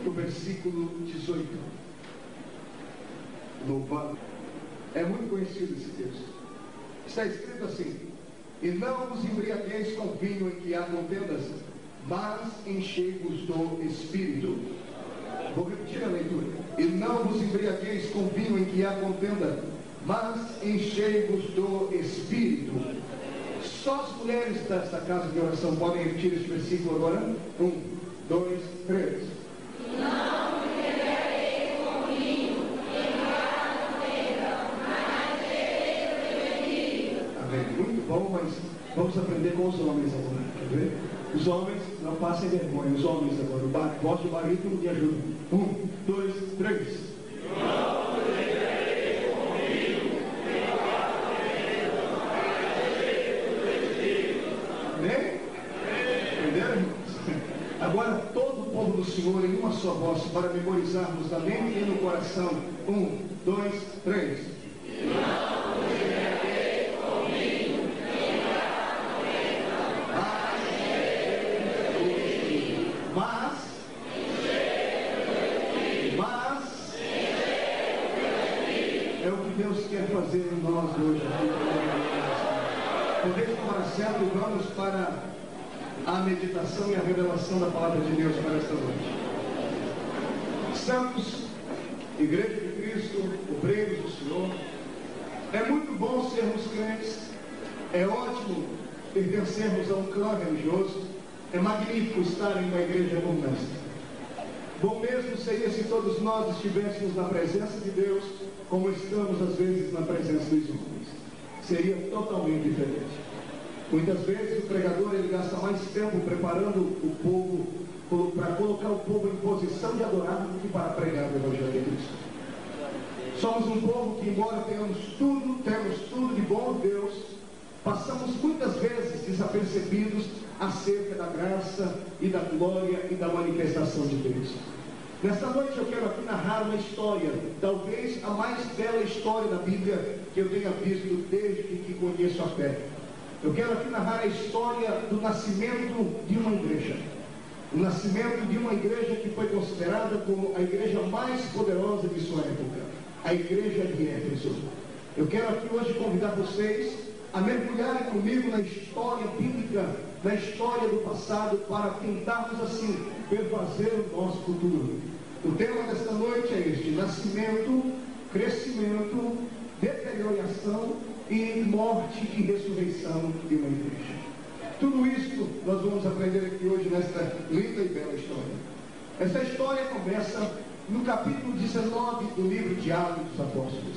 no versículo 18. Louvado. É muito conhecido esse texto. Está escrito assim: e não vos embriagueis com vinho em que há contendas, mas enchei-vos do Espírito. Vou repetir a leitura. E não vos embriagueis com vinho em que há contenda, mas enchei-vos do Espírito. Só as mulheres desta casa de oração podem repetir este versículo agora. 1, 2, 3. Não vos embriagueis com vinho em que há contenda, mas enchei-vos do Espírito. Amém. Muito bom, mas vamos aprender com os homens agora. Quer ver? Os homens, não passem vergonha. Os homens agora. Voz do barítono me ajuda. 1, 2, 3. Agora todo o povo do Senhor em uma só voz, para memorizarmos na mente e no coração. 1, 2, 3. Não vos embriagueis com vinho em que há contenda, mas é o que Deus quer fazer em nós hoje. Podemos tomar assento e vamos para a meditação e a revelação da palavra de Deus para esta noite. Santos, Igreja de Cristo, obreiros do Senhor, é muito bom sermos crentes, é ótimo pertencermos a um clã religioso, é magnífico estar em uma igreja como esta. Bom mesmo seria se todos nós estivéssemos na presença de Deus, como estamos às vezes na presença dos homens. Seria totalmente diferente. Muitas vezes o pregador ele gasta mais tempo preparando o povo para colocar o povo em posição de adorar do que para pregar o Evangelho de Cristo. Somos um povo que, embora tenhamos tudo de bom de Deus, passamos muitas vezes desapercebidos acerca da graça e da glória e da manifestação de Deus. Nesta noite eu quero aqui narrar uma história, talvez a mais bela história da Bíblia que eu tenha visto desde que conheço a fé. Eu quero aqui narrar a história do nascimento de uma igreja. O nascimento de uma igreja que foi considerada como a igreja mais poderosa de sua época, a igreja de Éfeso. Eu quero aqui hoje convidar vocês a mergulharem comigo na história bíblica, na história do passado, para tentarmos assim perfazer o nosso futuro. O tema desta noite é este: nascimento, crescimento, deterioração e morte e ressurreição de uma igreja. Tudo isso nós vamos aprender aqui hoje nesta linda e bela história. Essa história começa no capítulo 19 do livro de Atos dos Apóstolos.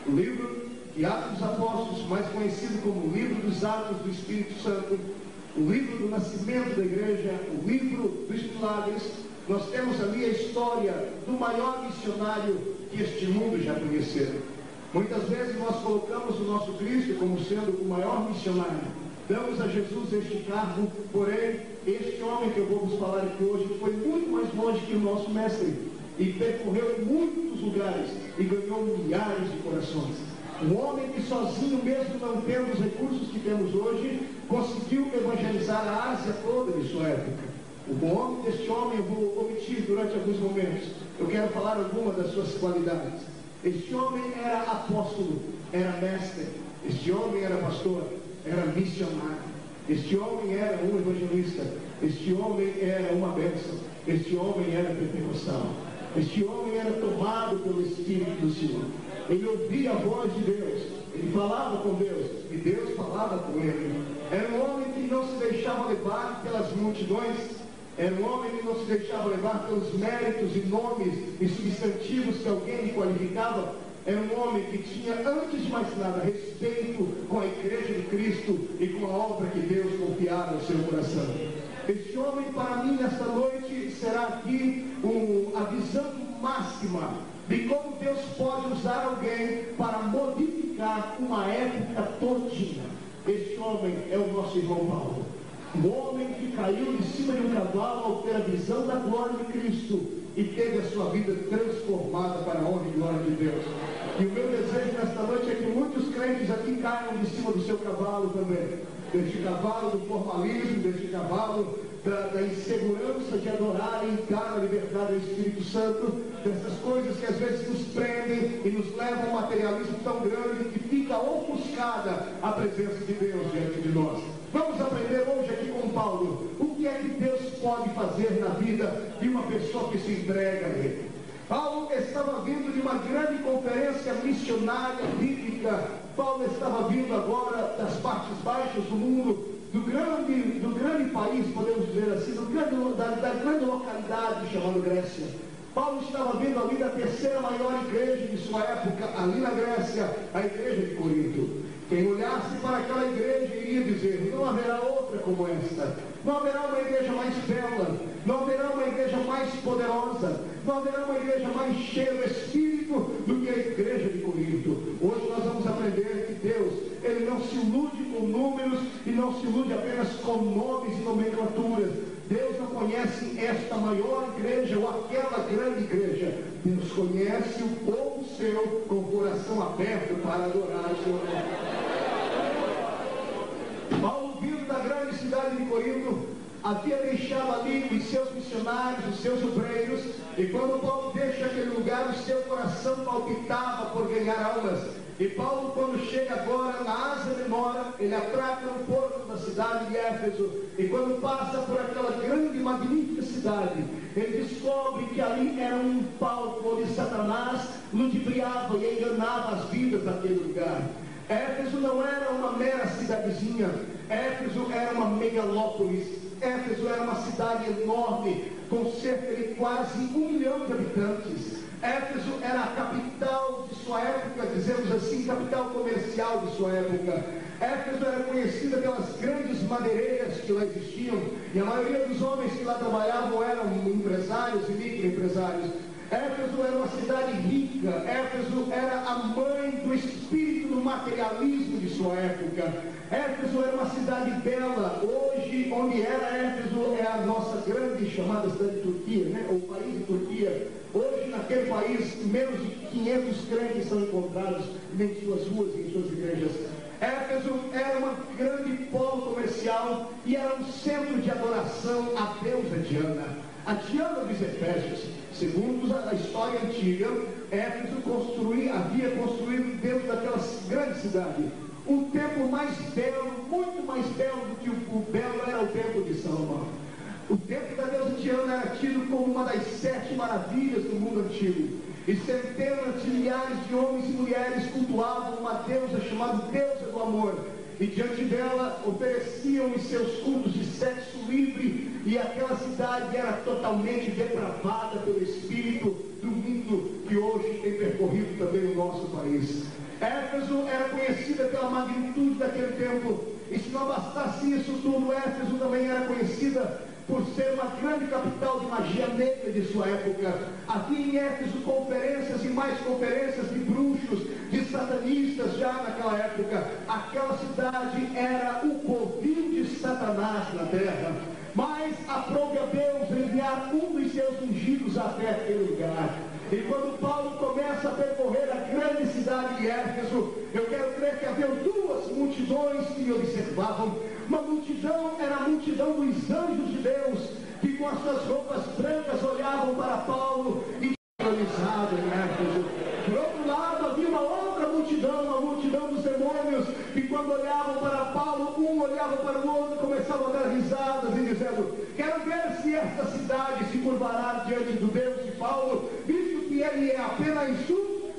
O livro de Atos dos Apóstolos, mais conhecido como o livro dos Atos do Espírito Santo, o livro do nascimento da igreja, o livro dos milagres. Nós temos ali a história do maior missionário que este mundo já conheceu. Muitas vezes nós colocamos o nosso Cristo como sendo o maior missionário. Damos a Jesus este cargo, porém, este homem que eu vou vos falar aqui hoje foi muito mais longe que o nosso mestre e percorreu muitos lugares e ganhou milhares de corações. Um homem que sozinho, mesmo não tendo os recursos que temos hoje, conseguiu evangelizar a Ásia toda de sua época. O nome deste homem eu vou omitir durante alguns momentos. Eu quero falar algumas das suas qualidades. Este homem era apóstolo, era mestre. Este homem era pastor, era missionário. Este homem era um evangelista. Este homem era uma bênção. Este homem era pentecostal. Este homem era tomado pelo Espírito do Senhor. Ele ouvia a voz de Deus. Ele falava com Deus e Deus falava com ele. Era um homem que não se deixava levar pelas multidões. Era um homem que não se deixava levar pelos méritos e nomes e substantivos que alguém lhe qualificava. Era um homem que tinha, antes de mais nada, respeito com a igreja de Cristo e com a obra que Deus confiara no seu coração. Este homem, para mim, nesta noite, será aqui a visão máxima de como Deus pode usar alguém para modificar uma época todinha. Este homem é o nosso irmão Paulo. Um homem que caiu de cima de um cavalo ao ter a visão da glória de Cristo e teve a sua vida transformada para a honra e glória de Deus. E o meu desejo nesta noite é que muitos crentes aqui caiam de cima do seu cavalo também. Deste cavalo do formalismo, deste cavalo da insegurança de adorar e dar a liberdade ao Espírito Santo, dessas coisas que às vezes nos prendem e nos levam a um materialismo tão grande que fica ofuscada a presença de Deus diante de nós. Vamos aprender hoje aqui com Paulo o que é que Deus pode fazer na vida de uma pessoa que se entrega a Ele. Paulo estava vindo de uma grande conferência missionária bíblica. Paulo estava vindo agora das partes baixas do mundo, do grande país, podemos dizer assim, da grande localidade chamada Grécia. Paulo estava vindo ali da terceira maior igreja de sua época, ali na Grécia, a igreja de Corinto. Quem olhasse para aquela igreja iria dizer: não haverá outra como esta, não haverá uma igreja mais bela, não haverá uma igreja mais poderosa, não haverá uma igreja mais cheia do Espírito do que a igreja de Corinto. Hoje nós vamos aprender que Deus, Ele não se ilude com números e não se ilude apenas com nomes e nomenclaturas. Deus não conhece esta maior igreja ou aquela grande igreja. Deus conhece o povo seu com o coração aberto para adorar o seu nome. Paulo, vindo da grande cidade de Corinto, havia deixado ali os seus missionários, os seus obreiros, e quando Paulo deixa aquele lugar, o seu coração palpitava por ganhar almas. E Paulo, quando chega agora na Ásia Menor, ele atraca no porto da cidade de Éfeso, e quando passa por aquela grande e magnífica cidade, ele descobre que ali era um palco onde Satanás ludibriava e enganava as vidas daquele lugar. Éfeso não era uma mera cidadezinha, Éfeso era uma megalópolis, Éfeso era uma cidade enorme, com cerca de quase 1 milhão de habitantes. Éfeso era a capital de sua época, dizemos assim, capital comercial de sua época. Éfeso era conhecida pelas grandes madeireiras que lá existiam, e a maioria dos homens que lá trabalhavam eram empresários e microempresários. Éfeso era uma cidade rica, Éfeso era a mãe do espírito do materialismo de sua época. Éfeso era uma cidade bela. Hoje, onde era Éfeso, é a nossa grande chamada cidade de Turquia, né? Ou país de Turquia. Hoje, naquele país, menos de 500 crentes são encontrados em suas ruas e em suas igrejas. Éfeso era uma grande polo comercial e era um centro de adoração à deusa Diana. A Diana dos Efésios, segundo a história antiga, Éfeso havia construído dentro daquela grande cidade um templo mais belo, muito mais belo do que o belo era o templo de Salomão. O templo da deusa Diana era tido como uma das 7 maravilhas do mundo antigo. E centenas de milhares de homens e mulheres cultuavam uma deusa chamada deusa do amor. E diante dela ofereciam os seus cultos de sexo livre, e aquela cidade era totalmente depravada pelo espírito do mundo que hoje tem percorrido também o nosso país. Éfeso era conhecida pela magnitude daquele templo, e se não bastasse isso tudo, Éfeso também era conhecida por ser uma grande capital de magia negra de sua época. Havia em Éfeso conferências e mais conferências de bruxos, de satanistas já naquela época. Aquela cidade era o covil de Satanás na terra. Mas aprove a Deus enviar um dos seus ungidos até aquele lugar. E quando Paulo começa a percorrer a grande cidade de Éfeso, eu quero crer que havia 2 multidões que observavam. Uma multidão era a multidão dos anjos de Deus, que com as suas roupas brancas olhavam para Paulo e sincronizavam em Éfeso. Por outro lado, havia uma outra multidão, a multidão dos demônios, que quando olhavam para Paulo, um olhava para o outro e começavam a dar risadas e dizendo: quero ver se esta cidade se curvará diante do Deus de Paulo, visto que ele é apenas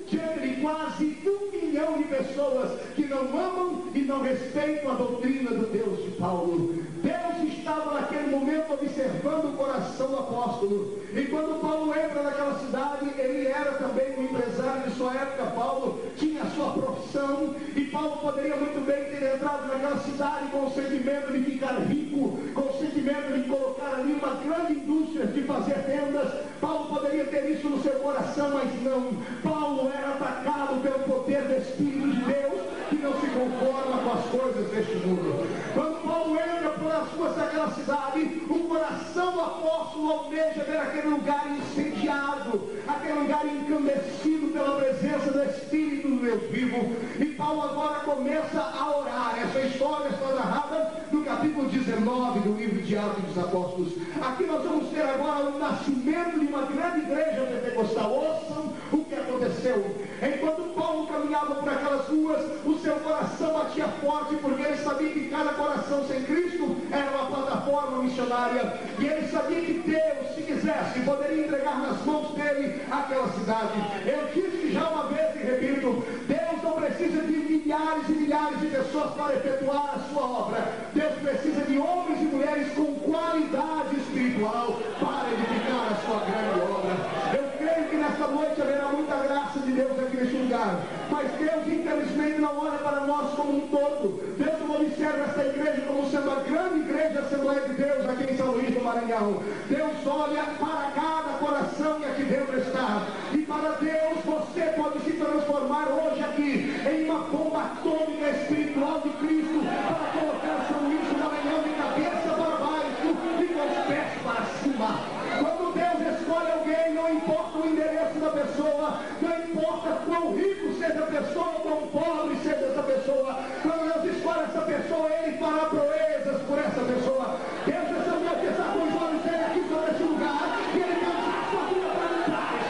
diante de quase 1 milhão de pessoas que não amam e não respeitam a doutrina do Deus de Paulo. Deus estava naquele momento observando o coração do apóstolo. E quando Paulo entra naquela cidade, ele era também um empresário de sua época. Paulo tinha a sua profissão, e Paulo poderia muito bem ter entrado naquela cidade com o sentimento de ficar rico, com o sentimento de colocar ali uma grande indústria de fazer vendas. Paulo poderia ter isso no seu coração, mas não. Paulo era atacado pelo poder do Espírito de Deus, que não se conforma com as coisas deste mundo. Quando Paulo entra pelas ruas daquela cidade, o coração do apóstolo almeja ver aquele lugar incendiado, aquele lugar encandecido pela presença do Espírito do Deus vivo. E Paulo agora começa a orar. Essa história está narrada no capítulo 19 19 do livro de Atos dos Apóstolos. Aqui nós vamos ter agora o nascimento de uma grande igreja pentecostal. Ouçam o que aconteceu. Enquanto Paulo caminhava por aquelas ruas, o seu coração batia forte, porque ele sabia que cada coração sem Cristo era uma plataforma missionária, e ele sabia que Deus, se quisesse, poderia entregar nas mãos dele aquela cidade. Eu disse já uma vez e repito, Deus não precisa de milhares e milhares de pessoas para efetuar a sua obra. Deus precisa de homens e mulheres com qualidade espiritual para edificar a sua grande obra. Eu creio que nesta noite haverá muita graça de Deus aqui neste lugar, mas Deus infelizmente não olha para nós como um todo. Deus não observa esta igreja como sendo a grande igreja Assembleia de Deus aqui em São Luís do Maranhão. Deus olha para cada coração que aqui dentro está, e para Deus você pode se transformar hoje aqui em uma bomba atômica espiritual de Cristo, para colocar São Luís do Maranhão de cabeça para baixo e com os pés para cima. Quando Deus escolhe alguém, não importa o endereço da pessoa, não importa quão rico seja a pessoa, quão pobre seja essa pessoa, quando Deus escolhe essa pessoa, Ele fará proezas por essa pessoa. Deus essa noite está com os olhos dele aqui sobre esse lugar, e Ele quer usar a sua vida para trás.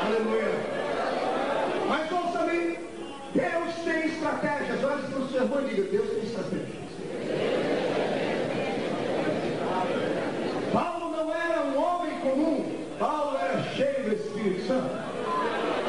Aleluia. Mas ouça-me, Deus tem estratégias. Olha para o seu irmão e diga, Deus tem estratégias. Paulo não era um homem comum, Paulo era cheio do Espírito Santo.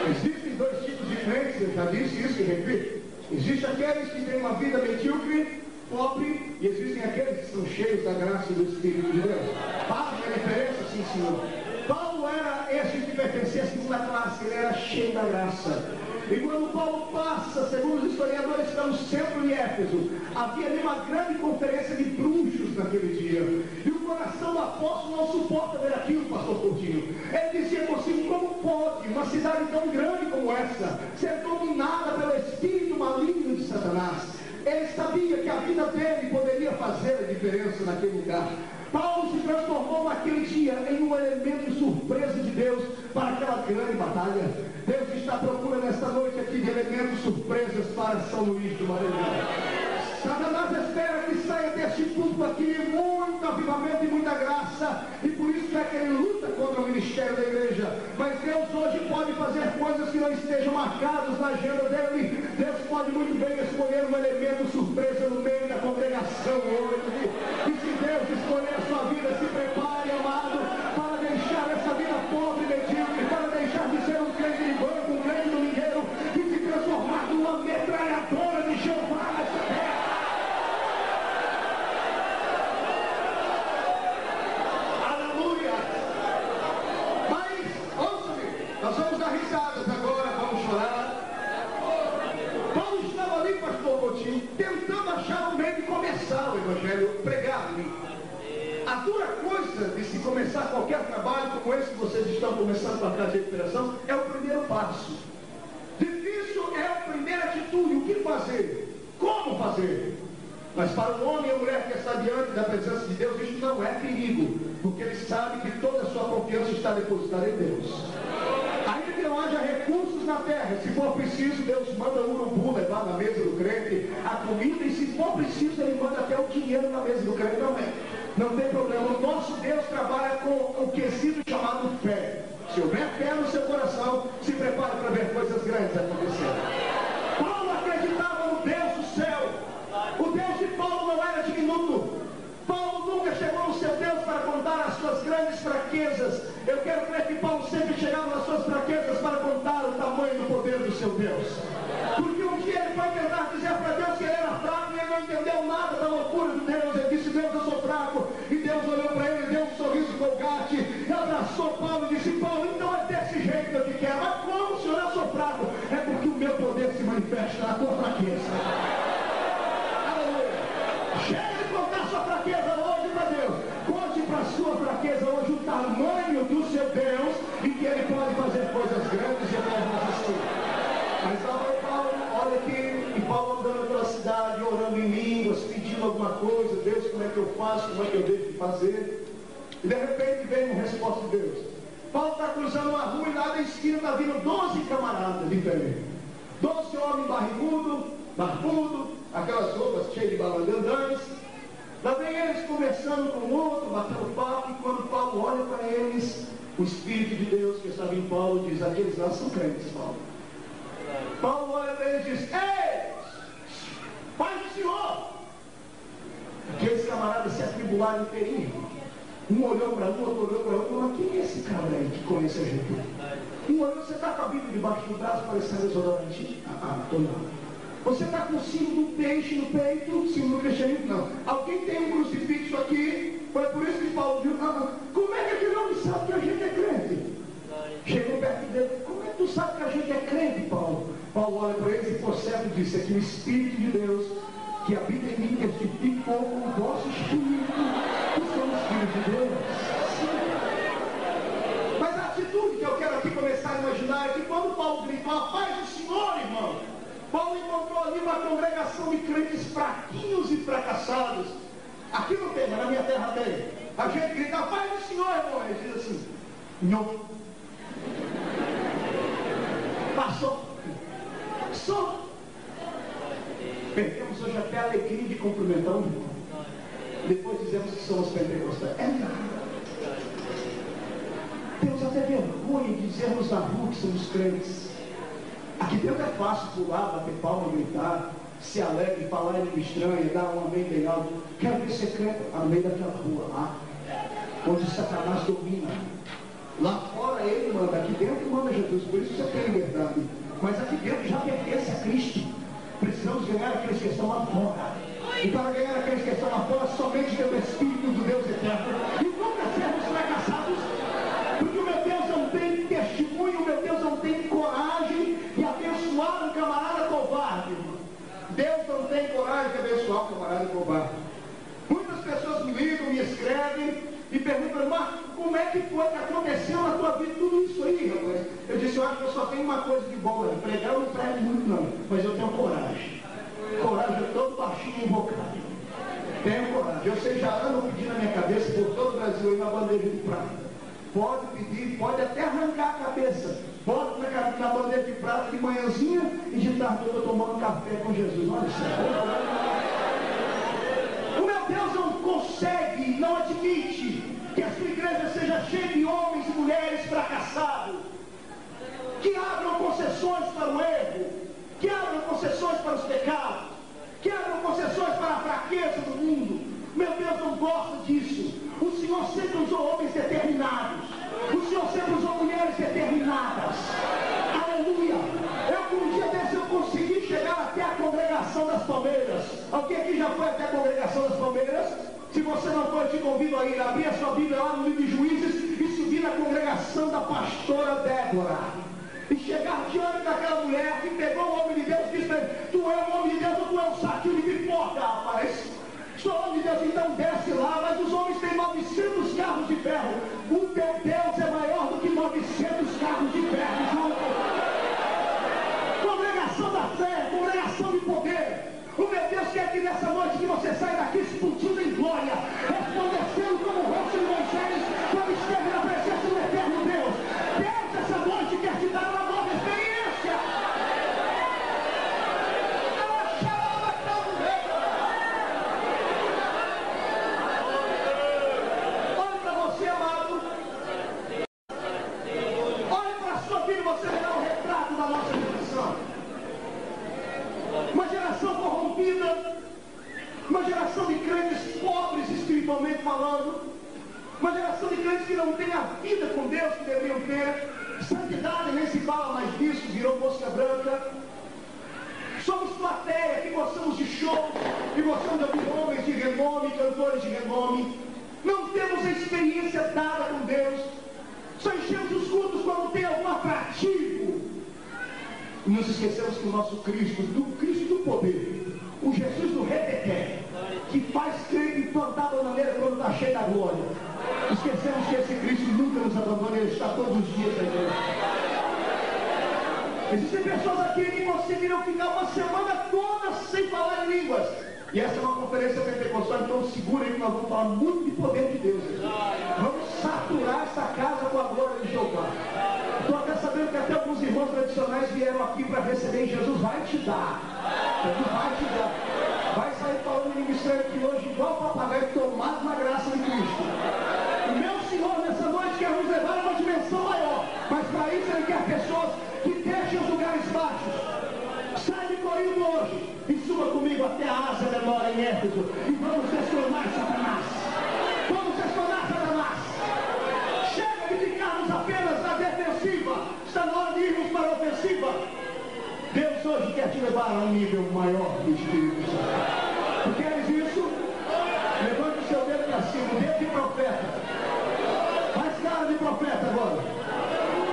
Existem dois tipos de crentes, eu já disse isso e repito. Existem aqueles que têm uma vida medíocre, pobre, e existem aqueles que são cheios da graça e do Espírito de Deus. Faz uma diferença, sim, senhor. Paulo era esse que pertencia à segunda classe, ele era cheio da graça. E quando Paulo passa, segundo os historiadores que estão sempre em Éfeso, havia ali uma grande conferência de bruxos naquele dia. E o coração do apóstolo não suporta ver aquilo, pastor Coutinho. Ele dizia consigo, como pode uma cidade tão grande como essa ser dominada pelo espírito maligno de Satanás? Ele sabia que a vida dele poderia fazer a diferença naquele lugar. Paulo se transformou naquele dia em um elemento surpresa de Deus para aquela grande batalha. Deus está à procura nesta noite aqui de elementos surpresas para São Luís do Maranhão. Satanás espera que saia deste púlpito aqui muito avivamento e muita graça, e por isso é que ele luta contra o ministério da igreja. Mas Deus hoje pode fazer coisas que não estejam marcadas na agenda dele. Deus pode muito bem escolher um elemento surpresa no meio da congregação hoje. E se Deus escolher a sua vida, se prepare, amado, para deixar essa vida pobre e medíocre, para deixar de ser um crente de banco, um crente domingueiro, e se transformar numa metralhadora de Jeová nessa terra. Aleluia! Mas, ouça-me, nós vamos dar risadas agora, vamos chorar. Paulo estava ali, pastor Coutinho, tentando achar um meio de começar o evangelho pregado. A dura coisa de se começar qualquer trabalho como esse que vocês estão começando para a casa de recuperação é o primeiro passo. Difícil é a primeira atitude, o que fazer, como fazer. Mas para o homem e a mulher que está diante da presença de Deus, isso não é perigo, porque ele sabe que toda a sua confiança está depositada em Deus. Ainda que não haja recursos na terra, se for preciso, Deus manda o urubu levar na mesa do crente a comida, e se for preciso, Ele manda até o dinheiro na mesa do crente também. Não tem problema. O nosso Deus trabalha com o quesito chamado fé. Se houver fé no seu coração, se prepare para ver coisas grandes acontecerem. Paulo acreditava no Deus do céu. O Deus de Paulo não era diminuto. Paulo nunca chegou no seu Deus para contar as suas grandes fraquezas. Eu quero crer que Paulo sempre chegava nas suas fraquezas para contar o tamanho do poder do seu Deus. Porque um dia ele foi tentar dizer para Deus que ele era fraco, e ele não entendeu nada da loucura de Deus. Ele disse, Deus, eu sou fraco. E Deus olhou para ele, deu um sorriso colgate, e abraçou Paulo e disse, Paulo, então é desse jeito que eu te quero. Mas como, Senhor, eu sou fraco? É porque o meu poder se manifesta na tua fraqueza. Aleluia. Chega de contar sua fraqueza hoje para Deus. Conte para a sua fraqueza hoje o tamanho do seu Deus, e que Ele pode fazer coisas grandes e eternas assim. Mas Paulo, olha aqui, e Paulo andando pela cidade, orando em línguas, pedindo alguma coisa, Deus, como é que eu faço, como é que eu devo fazer? E de repente vem uma resposta de Deus. Paulo está cruzando uma rua, e lá da esquina está vindo 12 camaradas diferentes. 12 homens barbudo, aquelas roupas cheias de balangandãs. Lá vem eles conversando com o outro, batendo papo, e quando Paulo olha para eles, o Espírito de Deus que estava em Paulo diz: aqueles lá são crentes, Paulo. Paulo olha para eles e diz: ei, Pai do Senhor! Aqueles camaradas se atribularam inteirinho. Um olhou para um, outro olhou para outro, falou: quem é esse cara aí que conhece a gente? Um olhou: você está com a Bíblia debaixo do braço, parecendo desodorante? Estou não. Você está com o símbolo do peixe no peito, símbolo do cristianismo? Não. Alguém tem um crucifixo aqui? Foi por isso que Paulo viu: como é que aquele homem sabe que a gente é crente? Chegou perto dele: como é que tu sabe que a gente é crente, Paulo? Paulo olha para eles e por certo disse: é que o Espírito de Deus que habita em mim testificou com o vosso Espírito que somos filhos de Deus. Sim. Mas a atitude que eu quero aqui começar a imaginar é que quando Paulo gritou: a paz do Senhor, irmão, Paulo encontrou ali uma congregação de crentes fraquinhos e fracassados. Aqui não tem, mas na minha terra tem. A gente grita: a paz do Senhor, irmão. Ele diz assim: não. Passou. Só. Perdemos hoje até a alegria de cumprimentar um irmão. Depois dizemos que somos pentecostais. É nada. Temos até vergonha de dizermos na rua que somos crentes. Aqui dentro é fácil pular, bater palma, gritar, se alegre, falar em língua estranha, dar um amém bem alto. Quero ver secreto no meio daquela rua lá, onde Satanás domina. Lá fora ele manda, aqui dentro manda Jesus, por isso você tem liberdade. Mas aqui dentro já pertence a Cristo. Precisamos ganhar aqueles que estão lá fora. E para ganhar aqueles que estão lá fora, somente pelo Espírito do Deus eterno. E nunca sermos fracassados, porque o meu Deus não tem testemunho, o meu Deus não tem coragem de abençoar um camarada covarde. Deus não tem coragem de abençoar um camarada covarde. Muitas pessoas me ligam, me escrevem e perguntam: mas como é que foi que aconteceu na tua vida tudo isso aí, rapaz? Eu disse: eu acho que eu só tenho uma coisa de bom, né? Pregar eu não prego muito não, mas eu tenho coragem. Coragem, eu todo baixinho invocado. Tenho coragem. Eu sei, já ando pedindo na minha cabeça por todo o Brasil aí na bandeja de prata. Pode pedir, pode até arrancar a cabeça. Pode na bandeja de prata de manhãzinha e de tarde eu estou tomando café com Jesus. Olha isso. O meu Deus não consegue, não admite que a sua igreja seja cheia de homens e mulheres fracassados, que abram concessões para o erro, que abram concessões para os pecados, que abram concessões para a fraqueza do mundo. Meu Deus não gosta disso. O Senhor sempre usou homens determinados. O Senhor sempre usou mulheres determinadas. Aleluia. Um dia desse eu consegui chegar até a congregação das Palmeiras. Alguém aqui já foi até a congregação das Palmeiras? Se você não for, eu te convido a ir, abrir a sua Bíblia lá no livro de Juízes e subir na congregação da pastora Débora. E chegar diante daquela mulher que pegou o homem de Deus e disse para ele: tu é um homem de Deus ou tu é um saquinho de pipoca, rapaz? Sou homem de Deus, então desce lá. Mas os homens têm 900 carros de ferro. O teu Deus é maior do que 900 carros de ferro junto. Congregação da fé, congregação de poder. O meu Deus quer que nessa noite que você saia daqui explodindo em glória, resplandecendo como o rosto de Moisés quando esteve na presença do eterno Deus. Deus essa noite quer te dar uma nova experiência. Olhe para você, amado. Olhe para a sua vida, você verá o retrato da nossa geração. Uma geração corrompida, uma geração de crentes pobres espiritualmente falando, uma geração de crentes que não tem a vida com Deus que deveriam ter. Santidade, nem se fala mais disso, virou mosca branca. Somos plateia, que gostamos de show, que gostamos de ouvir homens de renome, cantores de renome. Não temos a experiência dada com Deus. Só enchemos os cultos quando tem algum atrativo. E nos esquecemos que o nosso Cristo do poder, o Jesus do reteté, que faz crer e plantar a bananeira quando está cheio da glória. Esquecemos que esse Cristo nunca nos abandona, Ele está todos os dias na igreja. Existem pessoas aqui que conseguiram ficar uma semana toda sem falar em línguas. E essa é uma conferência pentecostal, então segura aí que nós vamos falar muito de poder de Deus. Vamos saturar essa casa com a glória de Jeová. Estou até sabendo que até alguns irmãos tradicionais vieram aqui para receber, e Jesus vai te dar. Jesus vai te dar. para isso, Ele quer pessoas que deixem os lugares baixos. Sai de Corinto hoje e suba comigo até a Ásia Menor em Éfeso e vamos destronar Satanás. Vamos destronar Satanás. Chega de ficarmos apenas na defensiva. Está na hora de irmos para a ofensiva. Deus hoje quer te levar a um nível maior do Espírito Santo. Tu queres isso? Levante o seu dedo para cima, o dedo de profeta. Faz cara de profeta agora.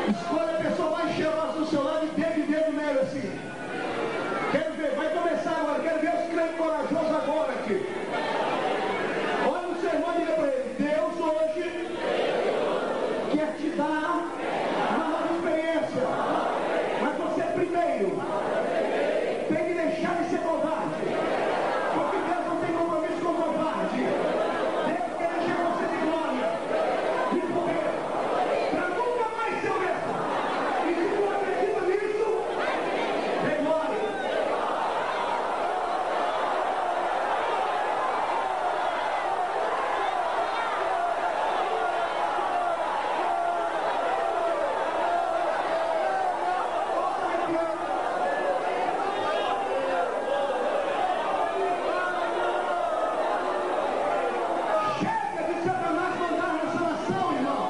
Escolha a pessoa mais cheirosa do seu lado e dedo nele assim. Quero ver, vai começar agora. Quero ver os crentes corajosos agora aqui. Olha o seu irmão e diga para ele: Deus hoje quer te dar uma nova experiência. Mas você primeiro tem que deixar de ser covarde. Porque Deus não tem compromisso com covarde. Deus quer encher você de glória, de poder, para nunca mais ser o mesmo. E se tu acredita nisso, dê glória. Chega de Satanás mandar nessa nação, irmão.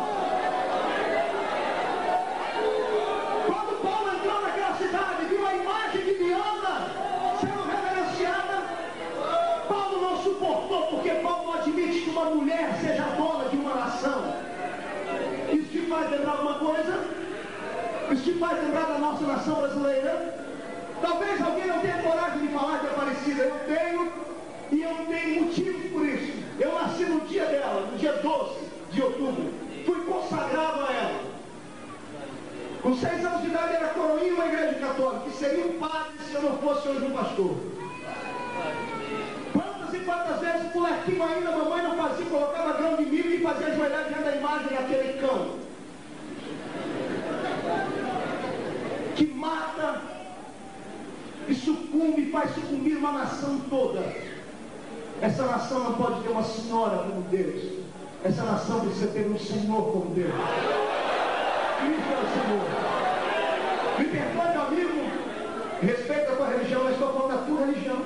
Quando Paulo entrou naquela cidade, viu a imagem de Diana sendo reverenciada, Paulo não suportou, porque Paulo não admite que uma mulher seja dona de uma nação. Isso te faz lembrar alguma coisa? Isso te faz lembrar da nossa nação brasileira? Talvez alguém não tenha coragem de falar de Aparecida. Eu tenho, e eu tenho motivos por isso. Eu nasci no dia dela, no dia 12 de outubro. Fui consagrado a ela. Com 6 anos de idade era coroinha uma igreja católica, que seria um padre se eu não fosse hoje um pastor. Quantas e quantas vezes, molequinho ainda, a mamãe não fazia, colocava grão de milho e fazia ajoelhar diante da imagem daquele cão. Que mata e sucumbe, faz sucumbir uma nação toda. Essa nação não pode ter uma senhora como Deus. Essa nação precisa ter um Senhor como Deus. Cristo é o Senhor. Me perdoe, meu amigo, respeita a tua religião, mas estou falando da tua religião.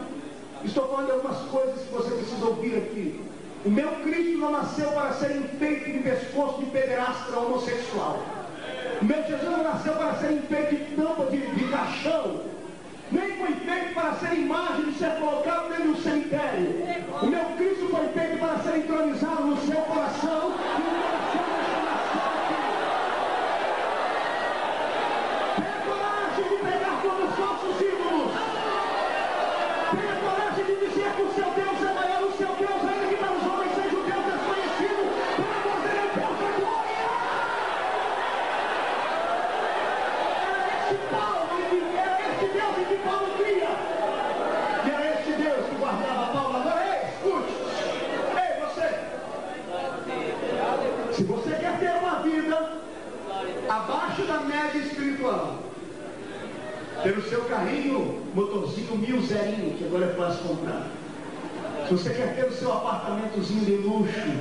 Estou falando de algumas coisas que você precisa ouvir aqui. O meu Cristo não nasceu para ser enfeite de pescoço de pederasta homossexual. O meu Jesus não nasceu para ser enfeite de tampa de caixão. Nem foi feito para ser imagem de ser colocado dentro de um cemitério. O meu Cristo foi feito para ser entronizado no seu coração e no coração desta nação aqui. Tenha coragem de pegar todos os nossos ídolos. Tenha coragem de dizer que o seu Deus é maior, o seu Deus, ainda que para os homens seja o Deus desconhecido, para nós ele é o Deus da glória. Era esse Deus em que Paulo cria. E era esse Deus que guardava Paulo. Agora, ei, escute. Ei, você. Se você quer ter uma vida abaixo da média espiritual, ter o seu carrinho, motorzinho 1000 que agora é fácil comprar. Se você quer ter o seu apartamentozinho de luxo,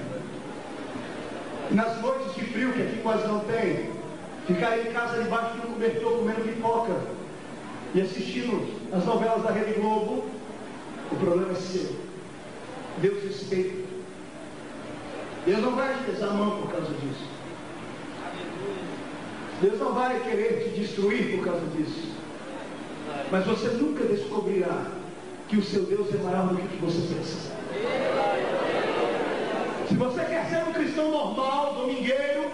nas noites de frio, que aqui quase não tem, ficar em casa debaixo de um cobertor comendo pipoca e assistindo as novelas da Rede Globo, o problema é seu. Deus respeita. Deus não vai te pesar a mão por causa disso. Deus não vai querer te destruir por causa disso. Mas você nunca descobrirá que o seu Deus é maior do que você pensa. Se você quer ser um cristão normal, domingueiro,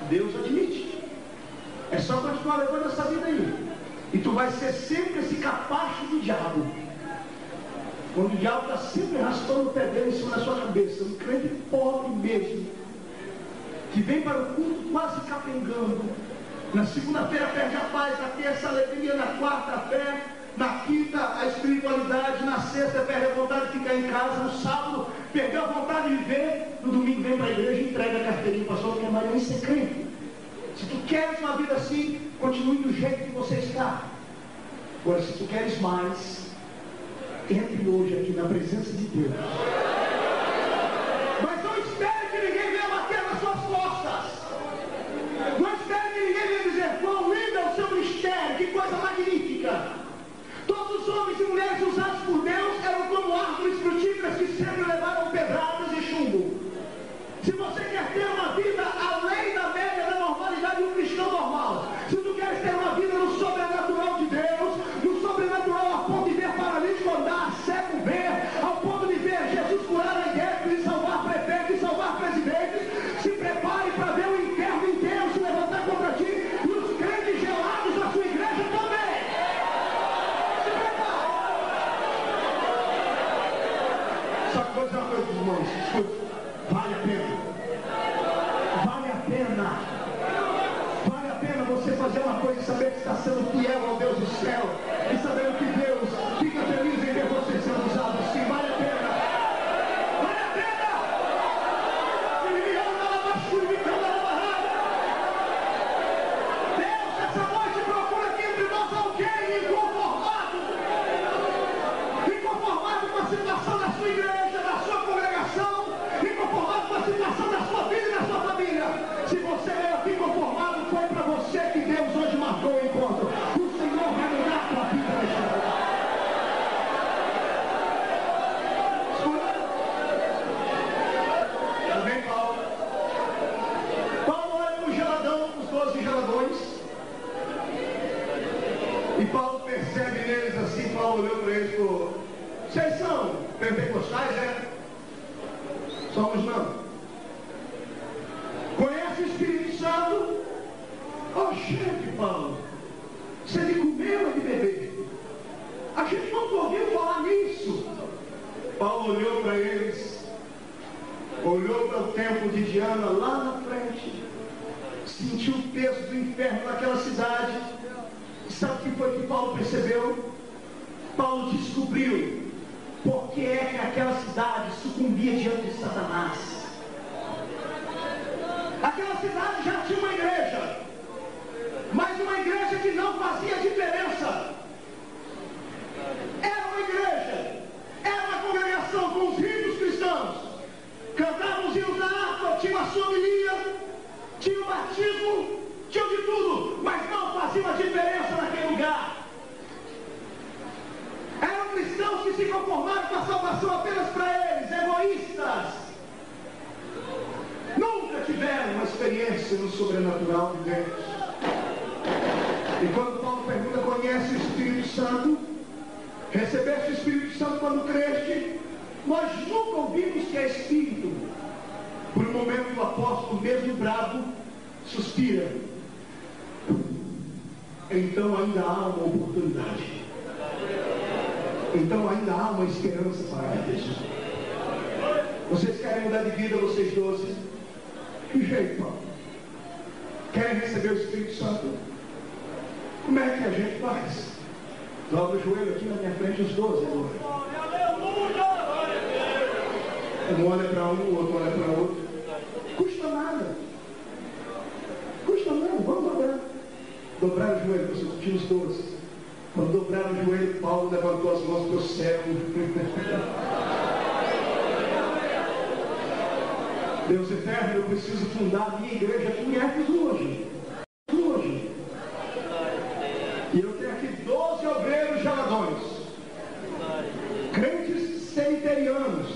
Deus admite. É só continuar levando essa vida aí. E tu vai ser sempre esse capacho do diabo. Quando o diabo está sempre arrastando o pé dele em cima da sua cabeça. Um crente pobre mesmo, que vem para o culto quase capengando. Na segunda-feira perde a paz, na terça a alegria, na quarta a fé, na quinta a espiritualidade, na sexta perde a vontade de ficar em casa, no sábado perdeu a vontade de viver, no domingo vem para a igreja e entrega a carteirinha, pastor, que é mais nem ser crente. Se tu queres uma vida assim, continue do jeito que você está. Agora, se tu queres mais, entre hoje aqui na presença de Deus. Mas não espere que ninguém venha bater nas suas costas. Não espere que ninguém Se você quer ter uma vida além da média, da normalidade de um cristão normal, se tu queres ter uma vida no sobrenatural de Deus, no sobrenatural a ponto de ver paralítico andar, cego ver, ao ponto de ver Jesus curar enfermos e salvar prefeitos e salvar presidentes, se prepare para ver o inferno inteiro se levantar contra ti e os crentes gelados da sua igreja também. Se prepare. Só que vou dizer uma coisa, irmãos, escute. Vale a pena. Vale a pena. Vale a pena você fazer uma coisa e saber que está sendo fiel ao Deus do céu. E saber que Deus fica feliz em ver você sendo usado assim. Vale a pena. Vale a pena. Deus, essa noite procura aqui entre nós alguém inconformado. Inconformado com a situação da sua igreja, da sua congregação. Inconformado com a situação da sua vida e da sua família. Se você é aqui conformado, foi para você que Deus hoje marcou o encontro. O Senhor vai mudar a tua vida neste lugar. Escuta. Também Paulo. Paulo olha para o geladão, os 12 geladões. E Paulo percebe neles assim, Paulo olhou para eles e falou: vocês são pentecostais, é? Somos não. Conhece o Espírito Santo? Oh, chefe, Paulo, você de comer ou de beber? A gente não ouviu falar nisso. Paulo olhou para eles, olhou para o templo de Diana lá na frente, sentiu o peso do inferno naquela cidade. Sabe o que foi que Paulo percebeu? Paulo descobriu por que é que aquela cidade sucumbia diante de Satanás. Aquela cidade já tinha uma igreja, mas uma igreja que não fazia diferença. Era uma igreja, era uma congregação com os ritos cristãos, cantavam os hinos da harpa, tinha a sua homilia, tinha o batismo, tinha de tudo, mas não fazia uma diferença naquele lugar. Eram cristãos que se conformaram com a salvação apenas para eles, egoístas. Nunca tiveram uma experiência no sobrenatural de Deus. E quando Paulo pergunta, conhece o Espírito Santo? Recebeste o Espírito Santo quando creste? Nós nunca ouvimos que é Espírito. Por um momento o apóstolo, mesmo bravo, suspira. Então ainda há uma oportunidade. Então ainda há uma esperança para eles. Vocês querem mudar de vida, vocês 12? Que jeito, Paulo? Querem receber o Espírito Santo? Como é que a gente faz? Dobra o joelho aqui na minha frente, os 12 agora. Um olha para um, o outro olha para o outro. Custa nada. Custa nada, vamos dobrar. Dobrar o joelho, você tinha os 12. Quando dobraram o joelho, Paulo levantou as mãos para o céu. Deus eterno, eu preciso fundar a minha igreja aqui em Éfeso hoje. E eu tenho aqui 12 obreiros geladões, crentes cemiterianos,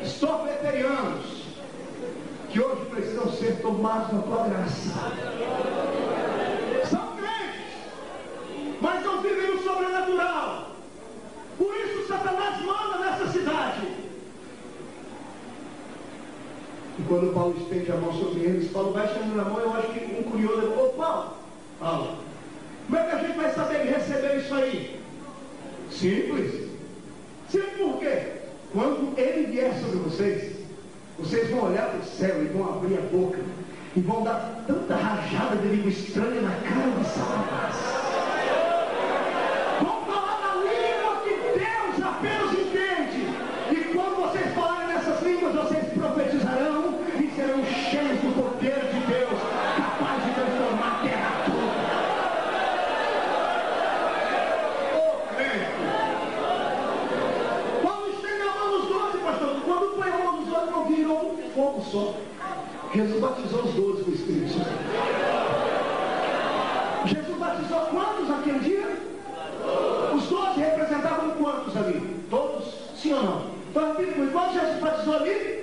sofreterianos, que hoje precisam ser tomados na tua graça. São crentes, mas não vivem no sobrenatural. Por isso Satanás manda nessa cidade. E quando Paulo estende a mão sobre eles, Paulo vai estendendo a mão. Eu acho que um curioso falou: ô Paulo, como é que a gente vai saber receber isso aí? Simples. Simples por quê? Quando ele vier sobre vocês, vocês vão olhar para o céu e vão abrir a boca e vão dar tanta rajada de língua estranha na cara de Satanás. Vão falar na língua que Deus apenas entende. E quando vocês falarem nessas línguas, vocês profetizarão e serão cheios do poder de Deus, capaz de transformar a terra toda. Paulo estende a mão nos 12, pastor. Quando põe a mão nos 12, não virou um fogo só. Jesus batizou os 12 com o Espírito Santo. Jesus batizou quantos naquele dia? Os 12 representavam quantos ali? Todos? Sim ou não? Então repita comigo, quantos Jesus batizou ali?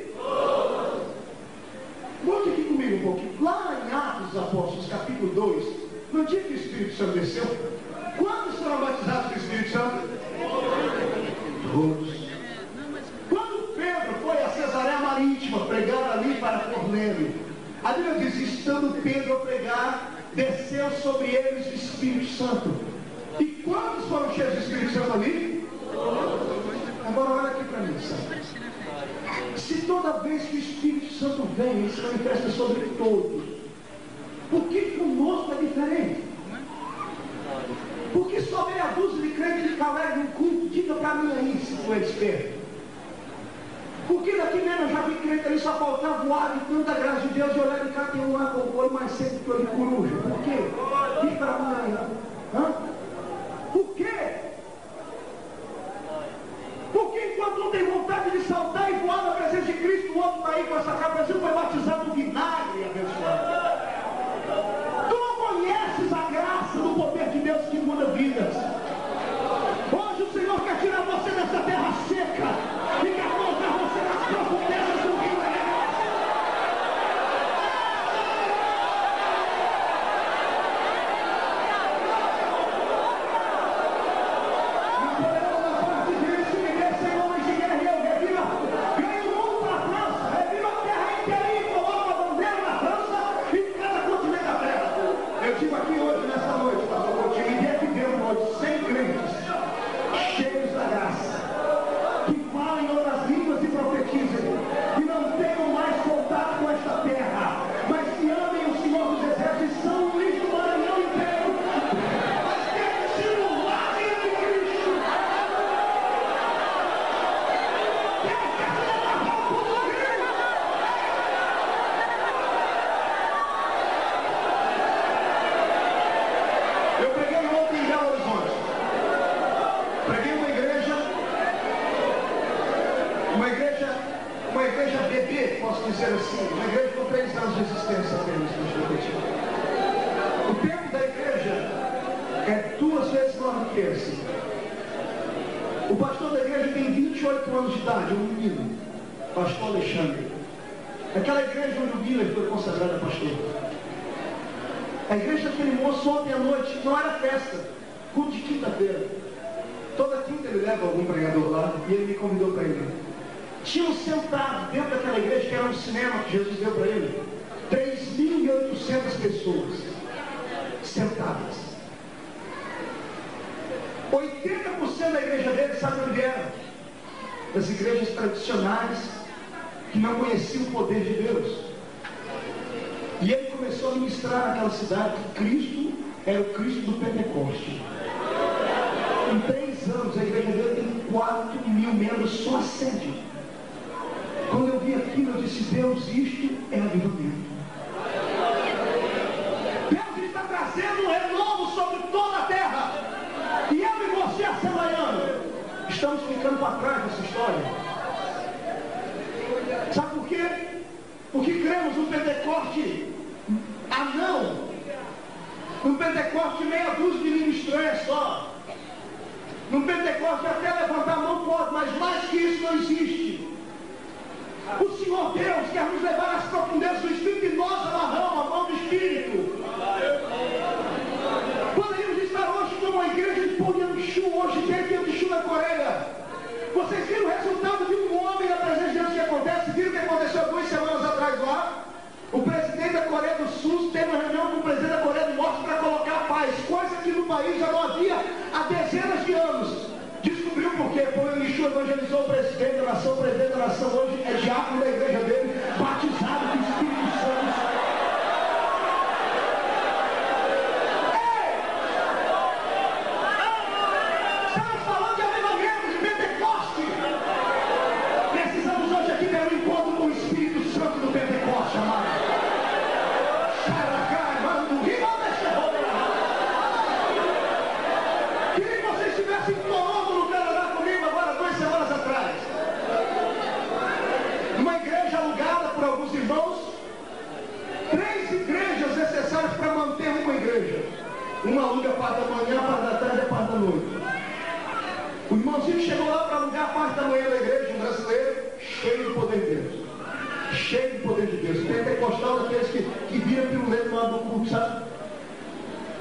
pouquinho. Lá em Atos dos Apóstolos, capítulo 2, no dia que o Espírito Santo desceu, quantos foram batizados com o Espírito Santo? Todos. Quando Pedro foi a Cesareia Marítima pregar ali para Cornélio, a Bíblia diz, estando Pedro a pregar, desceu sobre eles o Espírito Santo. E quantos foram cheios do Espírito Santo ali? Agora olha aqui para mim, sabe? Se toda vez que o Espírito Santo vem, ele se manifesta sobre todos, por que conosco é diferente? Porque só meia dúzia de crentes de Calé no culto, diga para mim aí se tu é esperto. Porque daqui mesmo eu já vi crente ali só faltar voar de tanta graça de Deus e olhar de cá tem um lá com o olho mais seco que o de coruja. Por quê? Diga para mim aí. Hã? Por quê? Porque enquanto um tem vontade de saltar e voar na presença de Cristo, o outro está aí com essa cabeça e foi batizado no vinagre, abençoado. Tu não conheces a graça do poder de Deus que muda vidas. Hoje o Senhor quer tirar você dessa terra seca e quer colocar você nas profundezas do rio da graça. Não podemos dar parte disso, ninguém sem homens de guerra e eu reviro. Ganho o mundo para a França, reviro a terra inteira e coloco a bandeira na França e em cada continente da terra. Eu estive aqui hoje, nessa noite, pastor Coutinho, e vi aqui dentro hoje 100 crentes cheios da graça, que falam em outras línguas e profetizem, que não tenham mais contato com esta terra, mas que amem o Senhor dos Exércitos, São Luís do Maranhão inteiro, mas querem se louvarem de Cristo. Quem quer se levar para o rio? Eu preguei ontem em Belo Horizonte. Preguei uma igreja bebê, posso dizer assim, uma igreja com 3 anos de existência apenas, o tempo da igreja é 2 vezes maior do que esse. O pastor da igreja tem 28 anos de idade, um menino, pastor Alexandre. Aquela igreja onde o Miller foi consagrado pastor. A igreja daquele moço ontem à noite não era festa, culto de quinta-feira. Toda quinta ele leva algum pregador lá e ele me convidou para ir. Tinham sentado dentro daquela igreja, que era um cinema que Jesus deu para ele, 3.800 pessoas sentadas. 80% da igreja dele, sabe onde era? Das igrejas tradicionais que não conheciam o poder de Deus. E ele começou a ministrar naquela cidade que Cristo era o Cristo do Pentecoste. Em 3 anos a igreja dele tem 4.000 membros, só a sede. Quando eu vi aquilo, eu disse, Deus, isto é avivamento. Deus está trazendo um renovo sobre toda a terra. E eu e você, assembleiano, estamos ficando para trás dessa história. Sabe por quê? Porque cremos no Pentecoste anão. No Pentecoste meia dúzia de ministrantes só. No Pentecoste até levantar a mão pode, mas mais que isso não existe. O Senhor Deus quer nos levar às profundezas do Espírito e nós amarramos a mão do Espírito. Poderíamos estar hoje como uma igreja de Polianchu, hoje tem Polianchu na Coreia. Vocês viram o resultado de um homem na presença de Deus que acontece? Viram o que aconteceu 2 semanas atrás lá? O presidente da Coreia do Sul teve uma reunião com o presidente da Coreia do Norte para colocar paz, coisa que no país já não havia há dezenas de anos. Descobriu por quê? Polianchu evangelizou o presidente da nação hoje é diácono da igreja dele, batizado com o Espírito Santo. Estamos falando de avivamento de Pentecoste. Precisamos hoje aqui ter um encontro com o Espírito Santo do Pentecoste, amado. Queria que vocês estivessem em Toronto, no Canadá, comigo agora 2 semanas atrás. Uma igreja alugada por alguns irmãos. 3 igrejas necessárias para manter uma igreja. Uma aluga a parte da manhã, a parte da tarde e a parte da noite. O irmãozinho chegou lá para alugar a parte da manhã da igreja, um brasileiro, cheio do poder de Deus. Cheio cheio do poder de Deus. Pentecostal daqueles que viram pelo meio do lado do culto, sabe?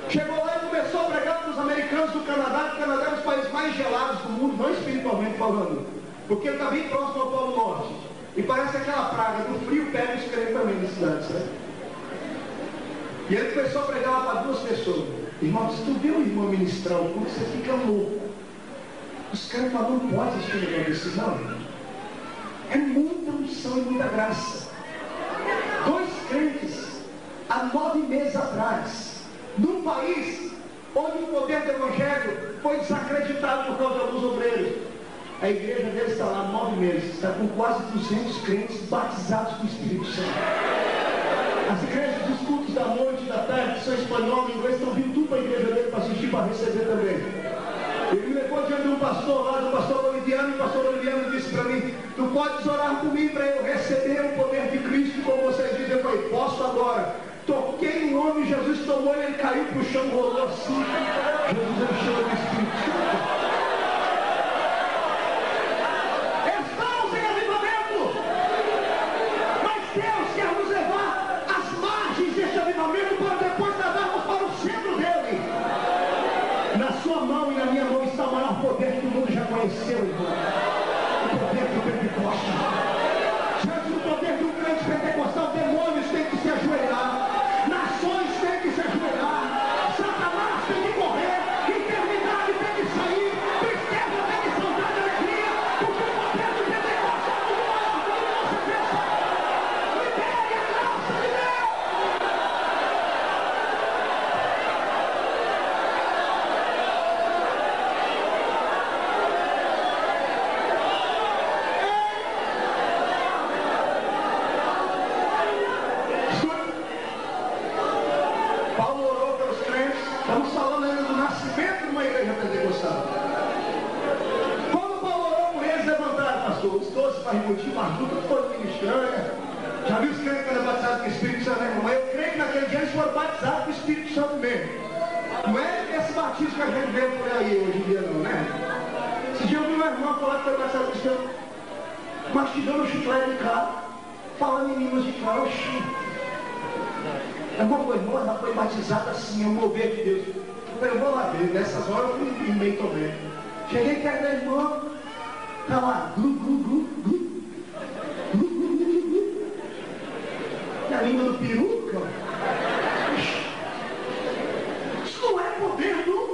Chegou lá e começou a pregar para os americanos do Canadá, que o Canadá é um dos países mais gelados do mundo, não espiritualmente falando, porque ele está bem próximo ao Polo Norte. E parece aquela praga do frio pega os crentes também na cidade, sabe? E ele começou a pregar lá para 2 pessoas. Irmão, se tu vê o irmão ministrar o culto, você fica louco. Os caras falam, não pode assistir um negócio desse, não. É muita unção e muita graça. 2 crentes, há 9 meses atrás, num país onde o poder do Evangelho foi desacreditado por causa de alguns obreiros. A igreja dele está lá há 9 meses, está com quase 200 crentes batizados com o Espírito Santo. As igrejas dos cultos da noite e da tarde, que são espanhol e inglês, estão vindo tudo para a igreja dele para assistir, para receber também. Ele me levou diante de um pastor lá, do pastor boliviano, e o pastor boliviano disse para mim, tu podes orar por mim para eu receber o poder de Cristo, como vocês dizem. Eu falei, posso agora. Toquei no nome de Jesus, tomou e ele caiu para o chão, rolou assim. Jesus é o cheiro do Espírito Santo. Estamos em avivamento, mas Deus quer nos levar às margens deste avivamento para depois levarmos para o centro dele. Na sua mão e na minha mão está o maior poder que o mundo já conheceu, irmão. O poder do Pentecostes. Diante do poder do grande pentecostal, demônios têm que se ajoelhar. Nações têm que se ajoelhar, Satanás tem que correr, eternidade tem que sair, tristeza tem que saltar de alegria, porque o poder do Pentecostes é muito maior do que você pensa. Libere a graça de Deus! Paulo orou pelos crentes. Estamos falando ainda do nascimento de uma igreja pentecostal. Quando Paulo orou por eles, levantaram, pastor, os 12 barrigudinhos, Marduca, foram ministrando. Já viu os crentes que eram batizados com o Espírito Santo, né, irmão? Eu creio que naquele dia eles foram batizados com o Espírito Santo mesmo. Não é esse batismo que a gente vê por aí hoje em dia, não, né? Esse dia eu vi uma irmã falar que foi batizado com o Espírito Santo, mastigando o chiclete de carro, falando em línguas de carro. A irmã foi irmã, ela foi batizada assim, é um mover de Deus. Eu falei, eu vou lá ver, nessas horas eu fui meio também. Cheguei perto da irmã, tá lá, glu, glu, glu, glu, glu, glu, glu, glu. E a língua do peru, cara. Isso não é poder, não.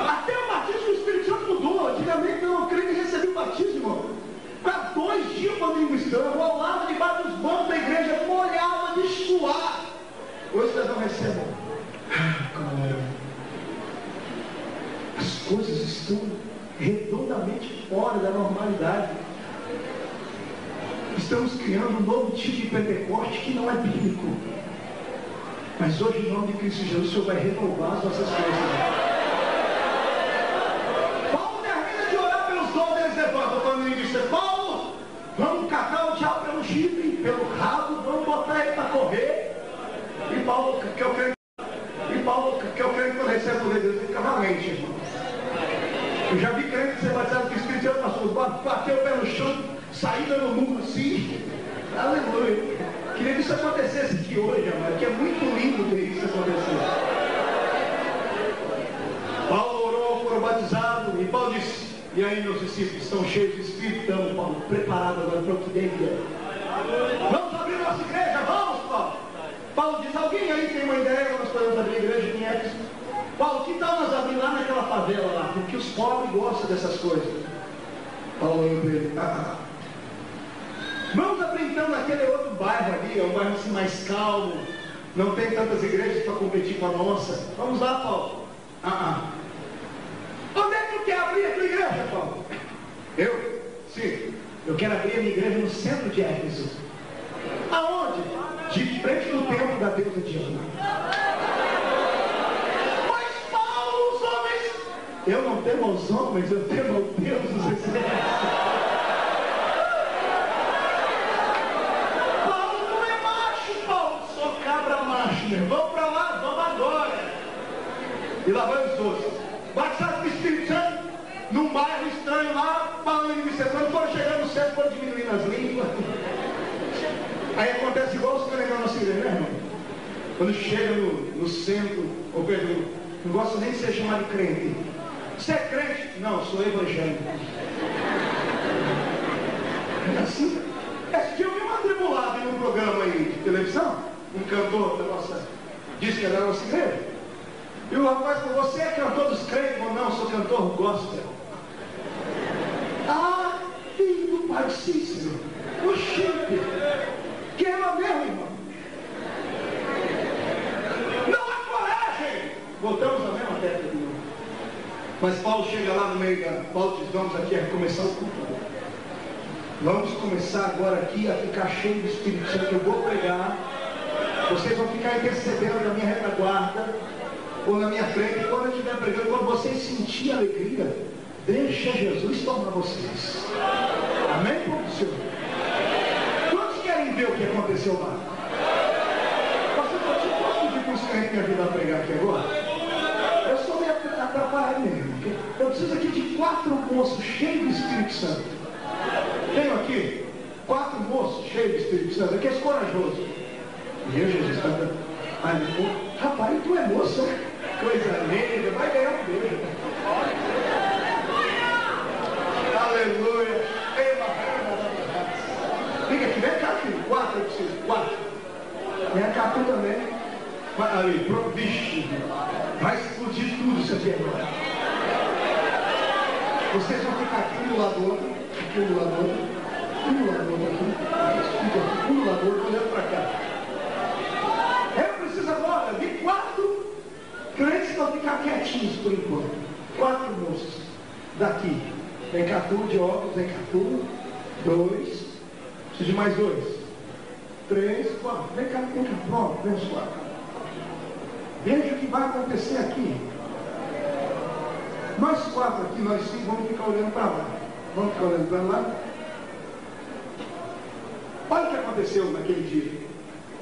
Até o batismo do Espírito Santo mudou. Antigamente não, eu creio que recebi o batismo. Para 2 dias quando língua estranha, eu rolava debaixo dos bancos da igreja, molhava de suar. Hoje nós não recebemos. As coisas estão redondamente fora da normalidade. Estamos criando um novo tipo de Pentecoste que não é bíblico. Mas hoje, em nome de Cristo Jesus, o Senhor vai renovar as nossas coisas. Paulo termina de orar pelos 12, eles levantam quando ele diz, Paulo, vamos catar o diabo pelo chifre, pelo rabo, vamos botar ele para correr. E Paulo, que eu creio que quando recebe o poder de Deus, fica valente, irmão. Eu já vi crente ser batizado com o Espírito Santo, pastor, bateu o pé no chão, sair dando murro assim. Aleluia. Queria que isso acontecesse aqui hoje, amado, que é muito lindo ver isso acontecer. Paulo orou, foram batizados, e Paulo disse, e aí meus discípulos estão cheios de Espírito, estamos, Paulo, preparados agora para o que deve vir. Vamos abrir nossa igreja, vamos, Paulo. Paulo diz, alguém aí tem uma ideia que nós podemos abrir a igreja? Quem é? Paulo, que tal nós abrir lá naquela favela lá? Porque os pobres gostam dessas coisas. Paulo olhou para ele, vamos abrir então naquele outro bairro ali, é um bairro assim mais calmo, não tem tantas igrejas para competir com a nossa. Vamos lá, Paulo. Onde é que tu quer abrir a tua igreja, Paulo? Eu? Sim. Eu quero abrir a minha igreja no centro de Éfeso. Aonde? De frente no templo da deusa Diana. Mas Paulo, os homens... Eu não temo aos homens, eu temo ao Deus dos exércitos. Paulo não é macho, Paulo. Só cabra macho, meu. Vamos para lá, vamos agora. E lá vai os 12. Batizado com o Espírito Santo, num bairro estranho lá, falando em missão. Quando foram chegando no céu, foram diminuindo as línguas. Aí acontece igual os caras da nossa igreja, né, irmão? Quando chega no centro, ou perdão, não gosto nem de ser chamado de crente. Você é crente? Não, sou evangélico. É assim. Esse dia eu vi uma tribulada em um programa aí de televisão, um cantor da nossa, disse que era da nossa igreja. E o rapaz falou, você é cantor dos crentes? Ou não, sou cantor gospel. Ah, filho do Pai Cícero. Oxente, queima mesmo, irmão. Não há coragem. Voltamos à mesma tecla de novo. Mas Paulo chega lá no meio da... Paulo diz, vamos aqui a começar o culto. Vamos começar agora aqui a ficar cheio do Espírito Santo. Eu vou pregar. Vocês vão ficar intercedendo na minha retaguarda ou na minha frente. Quando eu estiver pregando, quando vocês sentirem alegria, deixa Jesus tomar vocês. Amém, povo do Senhor? Quantos querem ver o que aconteceu lá? Pastor, eu posso pedir para os crentes me ajudar a pregar aqui agora? Eu sou meio atrapalhado mesmo. Eu preciso aqui de 4 moços cheios do Espírito Santo. Tenho aqui 4 moços cheios do Espírito Santo. Aqui é corajoso. Meu Jesus, está dando. Rapaz, tu é moça? Coisa linda, vai ganhar um beijo. Aleluia. Fica aqui, vem cá, filho. 4 eu preciso, 4. Vem cá, tu também. Ali, pronto, vixe. Vai explodir tudo isso aqui agora. Vocês vão ficar aqui um do lado do outro, aqui um do lado do outro, um do lado do outro aqui, um do lado do outro, olhando para cá. Eu preciso agora de 4 crentes que vão ficar quietinhos por enquanto. 4 moços daqui. Vem cá tu, de óculos, vem cá tu. 2. Preciso de mais 2. 3, 4. Vem cá, pronto, vem os 4. Veja o que vai acontecer aqui. Nós 4 aqui, nós 5, vamos ficar olhando para lá. Vamos ficar olhando para lá. Olha o que aconteceu naquele dia.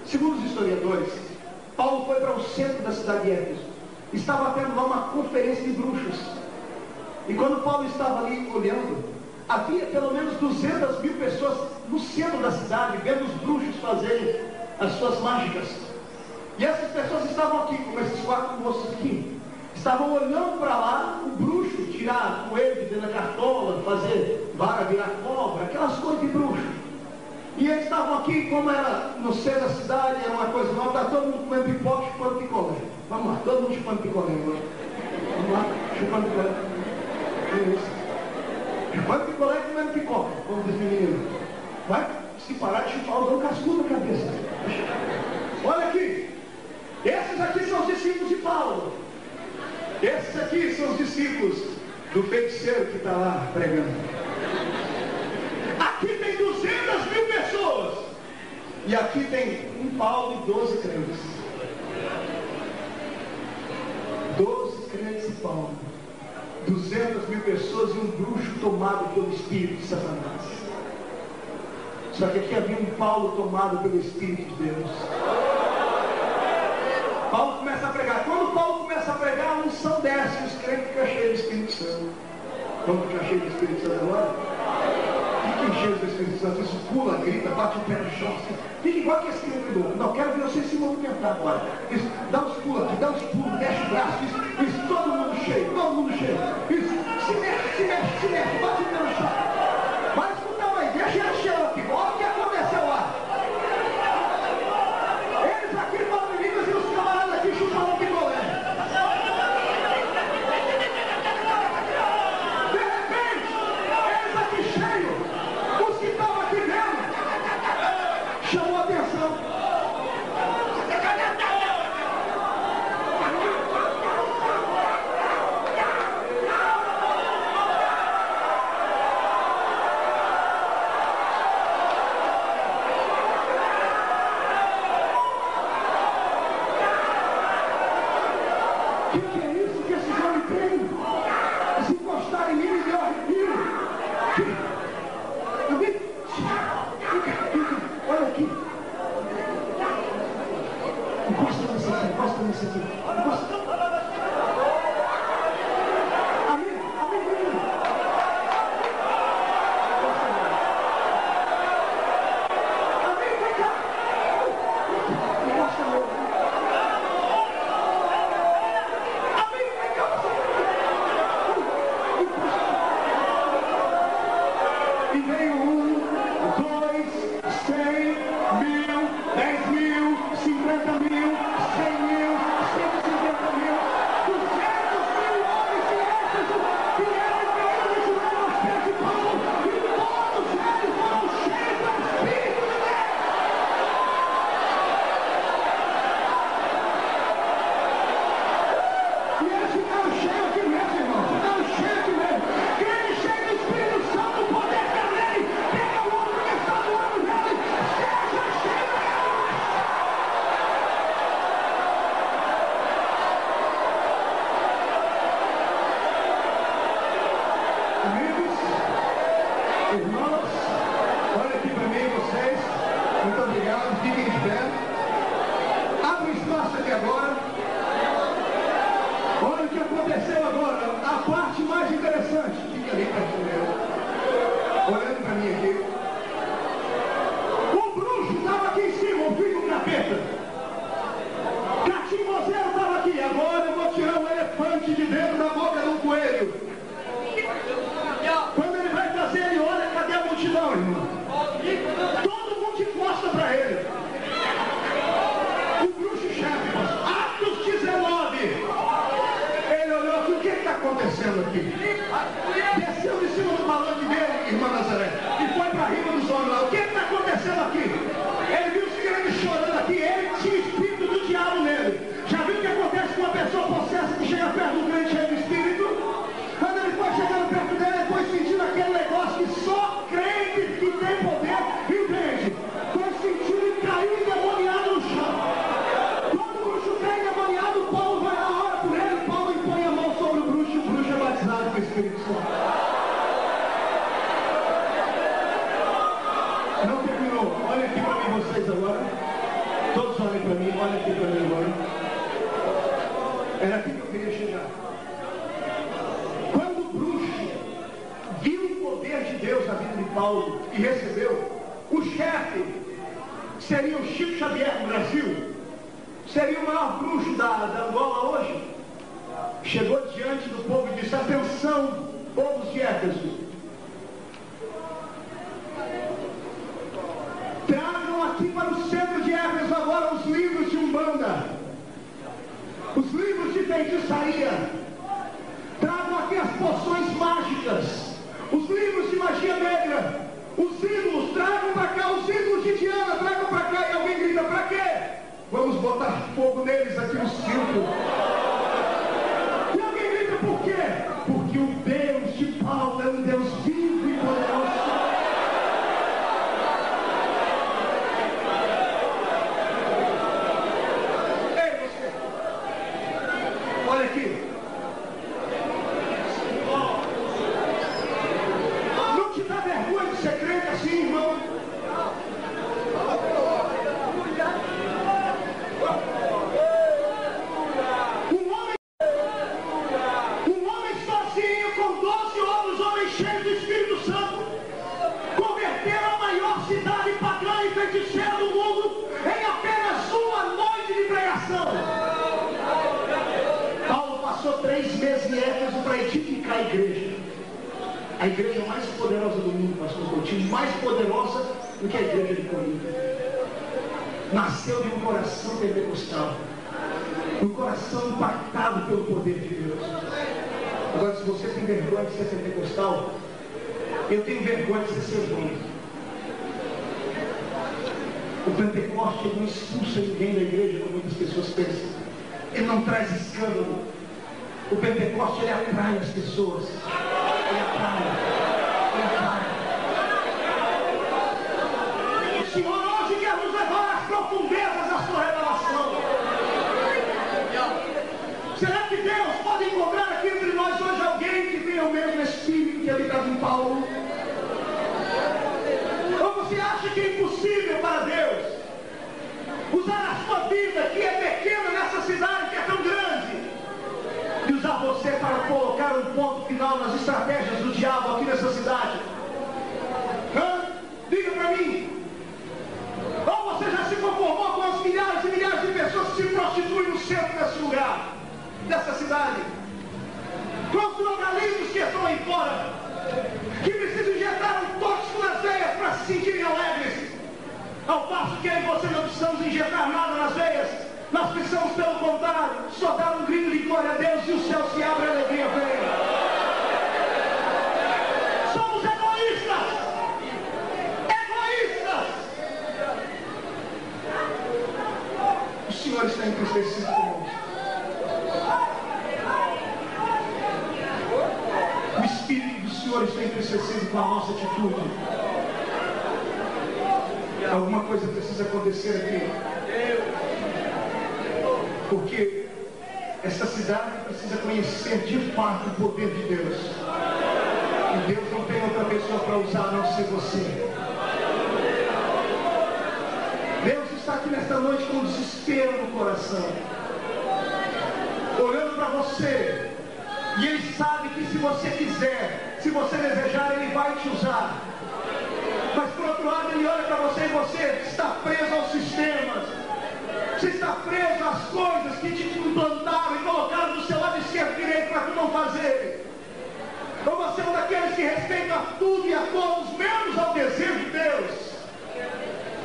Segundo os historiadores, Paulo foi para o centro da cidade de Éfeso. Estava tendo lá uma conferência de bruxos. E quando Paulo estava ali olhando, havia pelo menos 200.000 pessoas no centro da cidade, vendo os bruxos fazerem as suas mágicas. E essas pessoas estavam aqui, como esses 4 moços aqui. Estavam olhando para lá, o bruxo tirar coelho de dentro da cartola, fazer vara virar cobra, aquelas coisas de bruxo. E eles estavam aqui, como era no centro da cidade, era uma coisa nova, está todo mundo comendo pipoca, chupando picolé. Vamos lá, todo mundo chupando picolé agora. Vamos lá, chupando picolé. Isso. Chupando picolé e comendo pipoca, como diz o menino. Vai se parar de chupar, usando cascudo na cabeça. Olha aqui, esses aqui são os discípulos de Paulo. Esses aqui são os discípulos do feiticeiro que está lá pregando. Aqui tem 200.000 pessoas. E aqui tem um Paulo e 12 crentes. 12 crentes e Paulo. 200.000 pessoas e um bruxo tomado pelo Espírito de Satanás. Só que aqui havia um Paulo tomado pelo Espírito de Deus. Paulo começa a pregar. Quando Paulo começa a pregar, a unção desce, os crentes ficam cheios do Espírito Santo. Vamos ficar cheios do Espírito Santo agora? Fiquem cheios do Espírito Santo. Isso pula, grita, bate o pé no chão. Fica igual que esse crente louco. Não, quero ver vocês se movimentar agora. Isso, dá uns pulos aqui, dá uns pulos, mexe o braço. Isso, todo mundo cheio, todo mundo cheio. Isso, se mexe, bate o pé no chão. Vai escutar aí, deixa ele cheio aqui. Olha o que aconteceu lá. Eles aqui falam em línguas e os camaradas aqui chupando picolé. De repente, eles aqui cheios, os que estavam aqui vendo, chamou a atenção. Fiquem de pé. Abre espaço aqui agora. Olha o que aconteceu agora. A parte mais interessante. Fica ali perto dela. Olhando para mim aqui. O bruxo estava aqui em cima, o filho do capeta. Catim Mozeiro estava aqui. Agora eu vou tirar um elefante de dentro da boca de um coelho. Quando ele vai fazer, ele olha, cadê a multidão, irmão? Todo mundo encosta para ele. O bruxo chefe, Atos 19. Ele olhou aqui, o que está acontecendo aqui? Desceu de cima do palanque dele, irmã Nazaré, e foi para a riba dos homens lá. O que está acontecendo aqui? Ele viu os crentes chorando aqui, ele tinha espírito do diabo nele. Já viu o que acontece com uma pessoa possessa que chega perto do crente cheio do espírito? Quando ele foi chegando perto dele, ele foi sentindo aquele negócio que só crente que tem poder entende. Foi sentindo e caiu endemoniado no chão. Quando o bruxo cai endemoniado, o Paulo vai lá, ora por ele, Paulo impõe a mão sobre o bruxo é batizado com o Espírito Santo. Não terminou. Olha aqui para mim vocês agora. Todos olhem para mim, olhem aqui para mim agora. Era aqui que eu queria chegar. Quando o bruxo viu o poder de Deus na vida de Paulo e recebeu, o chefe seria o Chico Xavier do Brasil, seria o maior bruxo da Angola hoje. Chegou diante do povo e disse: atenção, povos de Éfeso, tragam aqui para o centro de Éfeso agora os livros de Umbanda, os livros de feitiçaria, tragam aqui as poções mágicas, os livros de magia negra, os ídolos, tragam para cá os ídolos de Diana, tragam para cá. E alguém grita: para quê? Vamos botar fogo neles aqui no circo. E alguém grita: por quê? Porque o Deus de Paulo é um Deus vivo e poderoso. Ei, você, olha aqui. Não te dá vergonha de ser crente assim, irmão? Um homem sozinho, com 12 outros homens cheios do Espírito Santo, converteram a maior cidade pagã e feiticeira do mundo em apenas uma noite de pregação. Paulo passou 3 meses em Éfeso para edificar a igreja. A igreja mais poderosa do mundo, pastor Coutinho, mais poderosa do que a igreja de Corinto. Nasceu de um coração pentecostal, um coração impactado pelo poder de Deus. Agora, se você tem vergonha de ser pentecostal, eu tenho vergonha de ser seu irmão. O Pentecoste não expulsa ninguém da igreja, como muitas pessoas pensam. Ele não traz escândalo. O Pentecoste, ele atrai as pessoas. Ele atrai. Ele atrai. O Senhor hoje quer nos levar às profundezas da sua revelação. Será que Deus pode encontrar aqui entre nós hoje alguém que tenha o mesmo Espírito que habitava em Paulo? Ou você acha que é impossível para Deus usar a sua vida, que é pequena nessa cidade, que é tão grande, e usar você para colocar um ponto final nas estratégias do diabo aqui nessa cidade? Diga para mim. Ou você já se conformou com as milhares e milhares de pessoas que se prostituem no centro desse lugar, dessa cidade? Com os drogalistas que estão aí fora, que precisam injetar um tóxico nas veias para se sentirem alegres, ao passo que eu e você não precisamos injetar nada nas veias. Nós precisamos, pelo contrário, só dar um grito de glória a Deus e o céu se abre e a alegria vem. Somos egoístas. Egoístas. O Senhor está entristecido conosco. O Espírito do Senhor está entristecido com a nossa atitude. Alguma coisa precisa acontecer aqui. Porque essa cidade precisa conhecer de fato o poder de Deus. E Deus não tem outra pessoa para usar a não ser você. Deus está está aqui nesta noite com desespero no coração, olhando para você, e Ele sabe que se você quiser, se você desejar, Ele vai te usar. Mas por outro lado, Ele olha para você e você está preso aos sistemas, você está preso às coisas que te implantaram e colocaram do seu lado esquerdo e direito para tu não fazer. Ou você é um daqueles que respeita a tudo e a todos, menos ao desejo de Deus.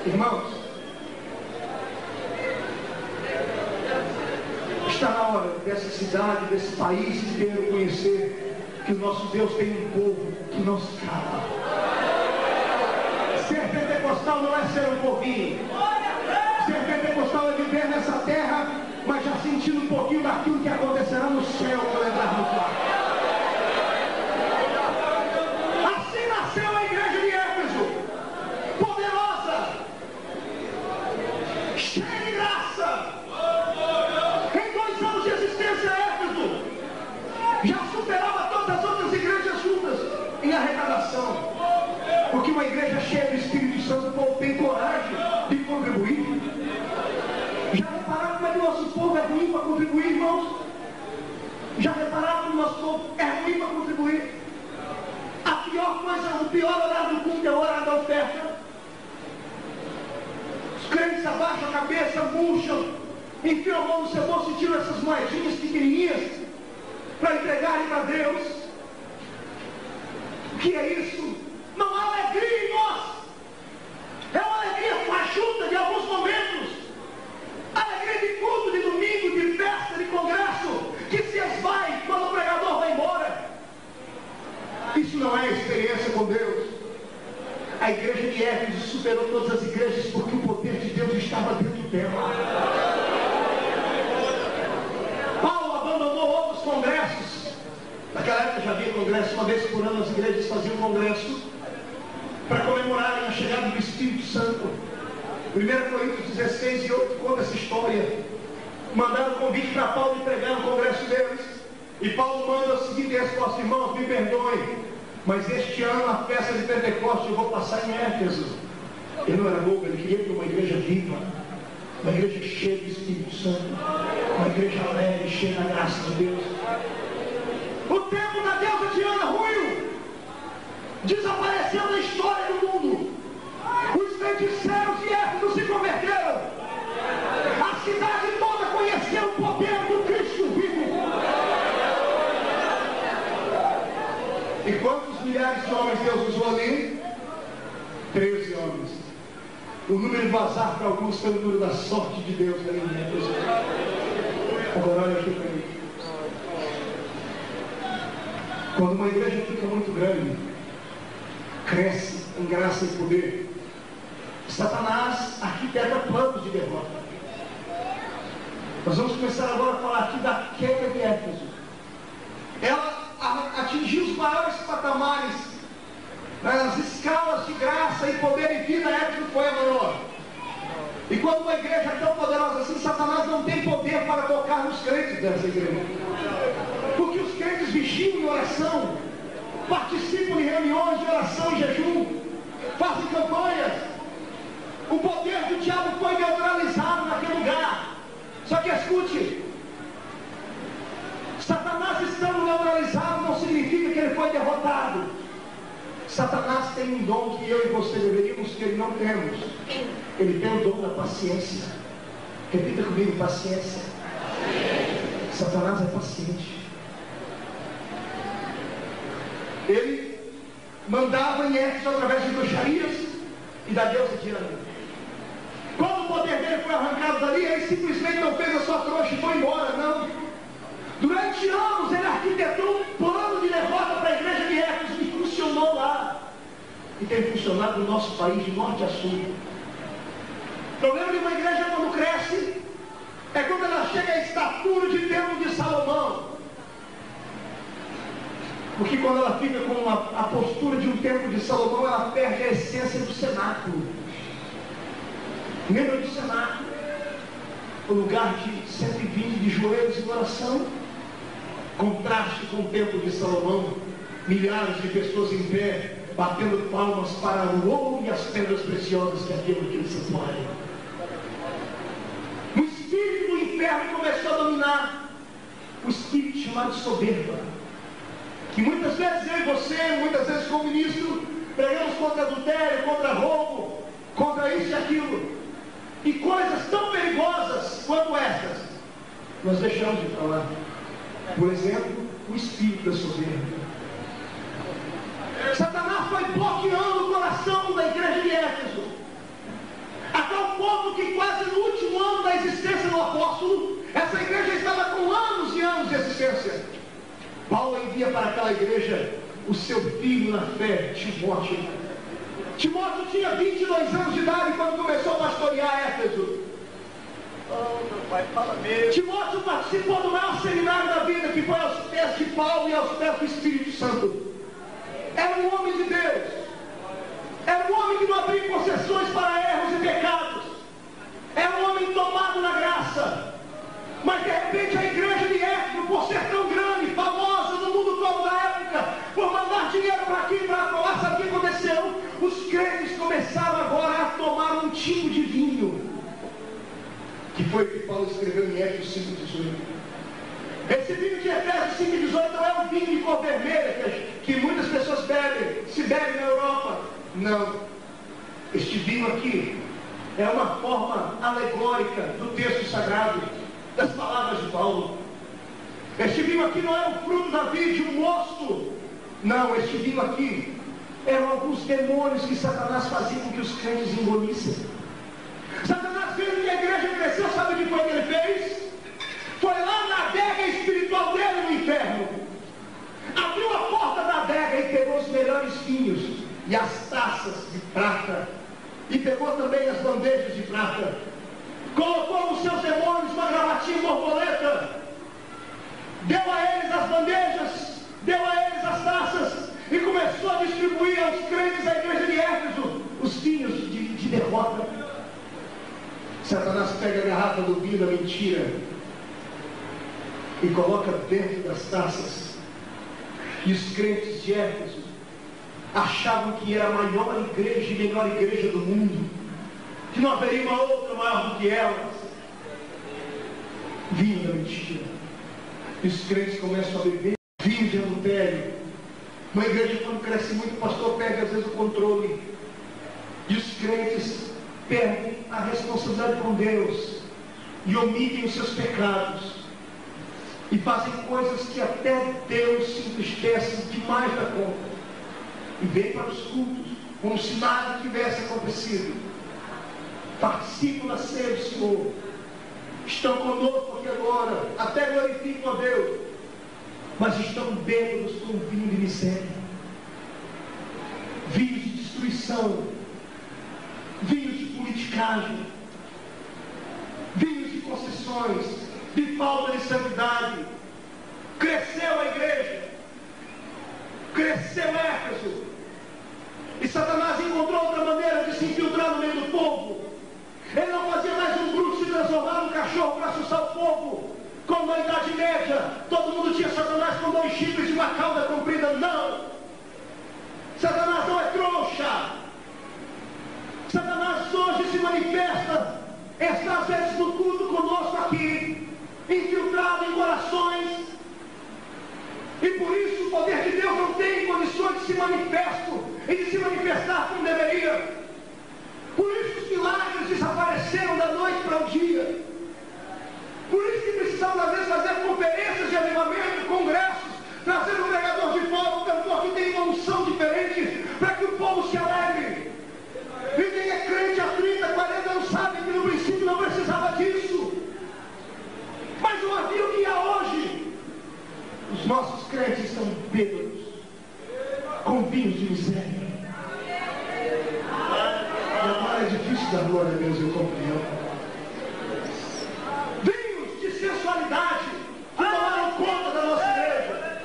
Irmãos, está na hora dessa cidade, desse país inteiro conhecer que o nosso Deus tem um povo que não se cala. Ser pentecostal não é ser um povinho. Ser pentecostal é viver nessa terra, mas já sentindo um pouquinho daquilo que acontecerá no céu quando entrar no quarto. Assim nasceu a igreja de Éfeso, poderosa, cheia de graça. Em 2 anos de existência, Éfeso já superava todas as outras igrejas juntas em arrecadação. Porque uma igreja cheia do Espírito Santo, o povo tem coragem de contribuir. Já repararam como é que o nosso povo é ruim para contribuir, irmãos? Já repararam que o nosso povo é ruim para contribuir? A pior coisa, o pior horário do culto é o horário da oferta. Os crentes abaixam a cabeça, murcham, enfiam a mão no seu bolso e tiram essas moedinhas pequenininhas para entregarem para Deus. O que é isso? Não há alegria em nós. É uma alegria fajuta de alguns momentos. Alegria de culto, de domingo, de festa, de congresso, que se esvai quando o pregador vai embora. Isso não é experiência com Deus. A igreja de Éfeso superou todas as igrejas porque o poder de Deus estava dentro dela. Paulo abandonou outros congressos. Naquela época já havia congresso, uma vez por ano as igrejas faziam congresso para comemorarem a chegada do Espírito Santo. 1 Coríntios 16 e 8 conta essa história. Mandaram convite para Paulo de pregar no congresso deles. E Paulo manda a seguinte resposta: irmãos, me perdoem, mas este ano a festa de Pentecostes eu vou passar em Éfeso. Ele não era louco, ele queria ter uma igreja viva, uma igreja cheia do Espírito Santo, uma igreja alegre, cheia da graça de Deus. O tempo da deusa Diana ruiu, desapareceu da história do mundo. Os feiticeiros de Éfeso se converteram. A cidade toda conheceu o poder do Cristo vivo. E quantos milhares de homens Deus usou ali? 13 homens. O número do azar para alguns foi o número da sorte de Deus ali em Éfeso. Agora olha aqui para mim. Quando uma igreja fica muito grande, cresce em graça e poder, Satanás arquiteta planos de derrota. Nós vamos começar agora a falar aqui da queda de Éfeso. Ela atingiu os maiores patamares, nas escalas de graça e poder e vida. Éfeso foi a maior. E quando uma igreja é tão poderosa assim, Satanás não tem poder para tocar nos crentes dessa igreja. Porque os crentes vigiam em oração, participam de reuniões de oração e jejum, fazem campanhas. O poder do diabo foi neutralizado naquele lugar. Só que escute, Satanás estando neutralizado não significa que ele foi derrotado. Satanás tem um dom que eu e você deveríamos ter e não temos. Ele tem o dom da paciência. Repita comigo: paciência. Satanás é paciente. Ele mandava em Éfeso através de bruxarias e da deusa Diana. Quando o poder dele foi arrancado dali, ele simplesmente não fez a sua trouxa e foi embora, não. Durante anos ele arquitetou um plano de derrota para a igreja de Éfeso que funcionou lá. E tem funcionado no nosso país de norte a sul. O problema de uma igreja quando cresce é quando ela chega à estatura de templo de Salomão. Porque quando ela fica com a postura de um templo de Salomão, ela perde a essência do cenáculo. Lembra do cenáculo? O lugar de 120 de joelhos em oração. Contraste com o templo de Salomão. Milhares de pessoas em pé, batendo palmas para o ouro e as pedras preciosas que havia naquele santuário. soberba. Que muitas vezes eu e você, muitas vezes como ministro, pregamos contra adultério, contra roubo, contra isso e aquilo. E coisas tão perigosas quanto estas, nós deixamos de falar. Por exemplo, o espírito da soberba. Satanás foi bloqueando o coração da igreja de Éfeso, a tal ponto que quase no último ano da existência do apóstolo, essa igreja estava com anos e anos de existência. Paulo envia para aquela igreja o seu filho na fé, Timóteo. Timóteo tinha 22 anos de idade quando começou a pastorear Éfeso. Oh, meu pai, fala mesmo. Timóteo participou do maior seminário da vida, que foi aos pés de Paulo e aos pés do Espírito Santo. Era um homem de Deus. Era um homem que não abria concessões para erros e pecados. Era um homem tomado na graça. Mas de repente a igreja de Éfeso, por ser tão grande, famosa no mundo todo da época, por mandar dinheiro para aqui e para lá, sabe o que aconteceu? Os crentes começaram agora a tomar um tipo de vinho, que foi o que Paulo escreveu em Éfeso 5,18. Esse vinho de Efésios 5,18 não é um vinho de cor vermelha que muitas pessoas bebem, se bebe na Europa. Não. Este vinho aqui é uma forma alegórica do texto sagrado, das palavras de Paulo. Este vinho aqui não é um fruto da vide, um mosto. Não, este vinho aqui eram alguns demônios que Satanás fazia com que os crentes engolissem. Satanás, vendo que a igreja cresceu, sabe o que foi que ele fez? Foi lá na adega espiritual dele no inferno. Abriu a porta da adega e pegou os melhores vinhos e as taças de prata. E pegou também as bandejas de prata. Colocou nos seus demônios uma gravatinha borboleta. Deu a eles as bandejas, deu a eles as taças e começou a distribuir aos crentes da igreja de Éfeso os vinhos de derrota. Satanás pega a garrafa do vinho da mentira e coloca dentro das taças. E os crentes de Éfeso achavam que era a maior igreja e melhor igreja do mundo, que não haveria uma outra maior do que elas. Vinho da mentira. E os crentes começam a beber vinho de adultério. Uma igreja, quando cresce muito, o pastor perde às vezes o controle. E os crentes perdem a responsabilidade com Deus e omitem os seus pecados e fazem coisas que até Deus se entristece demais da conta e vem para os cultos como se nada tivesse acontecido. Participam da ceia do Senhor, estão conosco aqui agora, até glorificam a Deus, mas estão bêbados com vinho de miséria, vinho de destruição, vinhos de politicagem, vinhos de concessões, de falta de santidade. Cresceu a igreja, cresceu Éfeso, e Satanás encontrou outra maneira de se infiltrar no meio do povo. Ele não fazia mais um bruxo se transformar num cachorro para assustar o povo, como na Idade Média todo mundo tinha Satanás com 2 chifres e uma cauda comprida. Não, Satanás não é trouxa. Satanás hoje se manifesta, está às vezes no culto conosco aqui, infiltrado em corações, e por isso o poder de Deus não tem condições de se manifestar e de se manifestar como deveria. Por isso os milagres desapareceram da noite para o dia. Por isso que precisamos às vezes fazer conferências de avivamento, congressos, trazer um pregador de fora, um cantor que tem uma unção diferente, para que o povo se alegre. E quem é crente há 30, 40 anos sabe que no princípio não precisava disso. Mas não havia o que há hoje. Os nossos crentes estão bêbados, com vinhos de miséria. E agora é difícil dar glória a Deus, eu compreendo. Vinhos de sensualidade que tomaram conta da nossa igreja,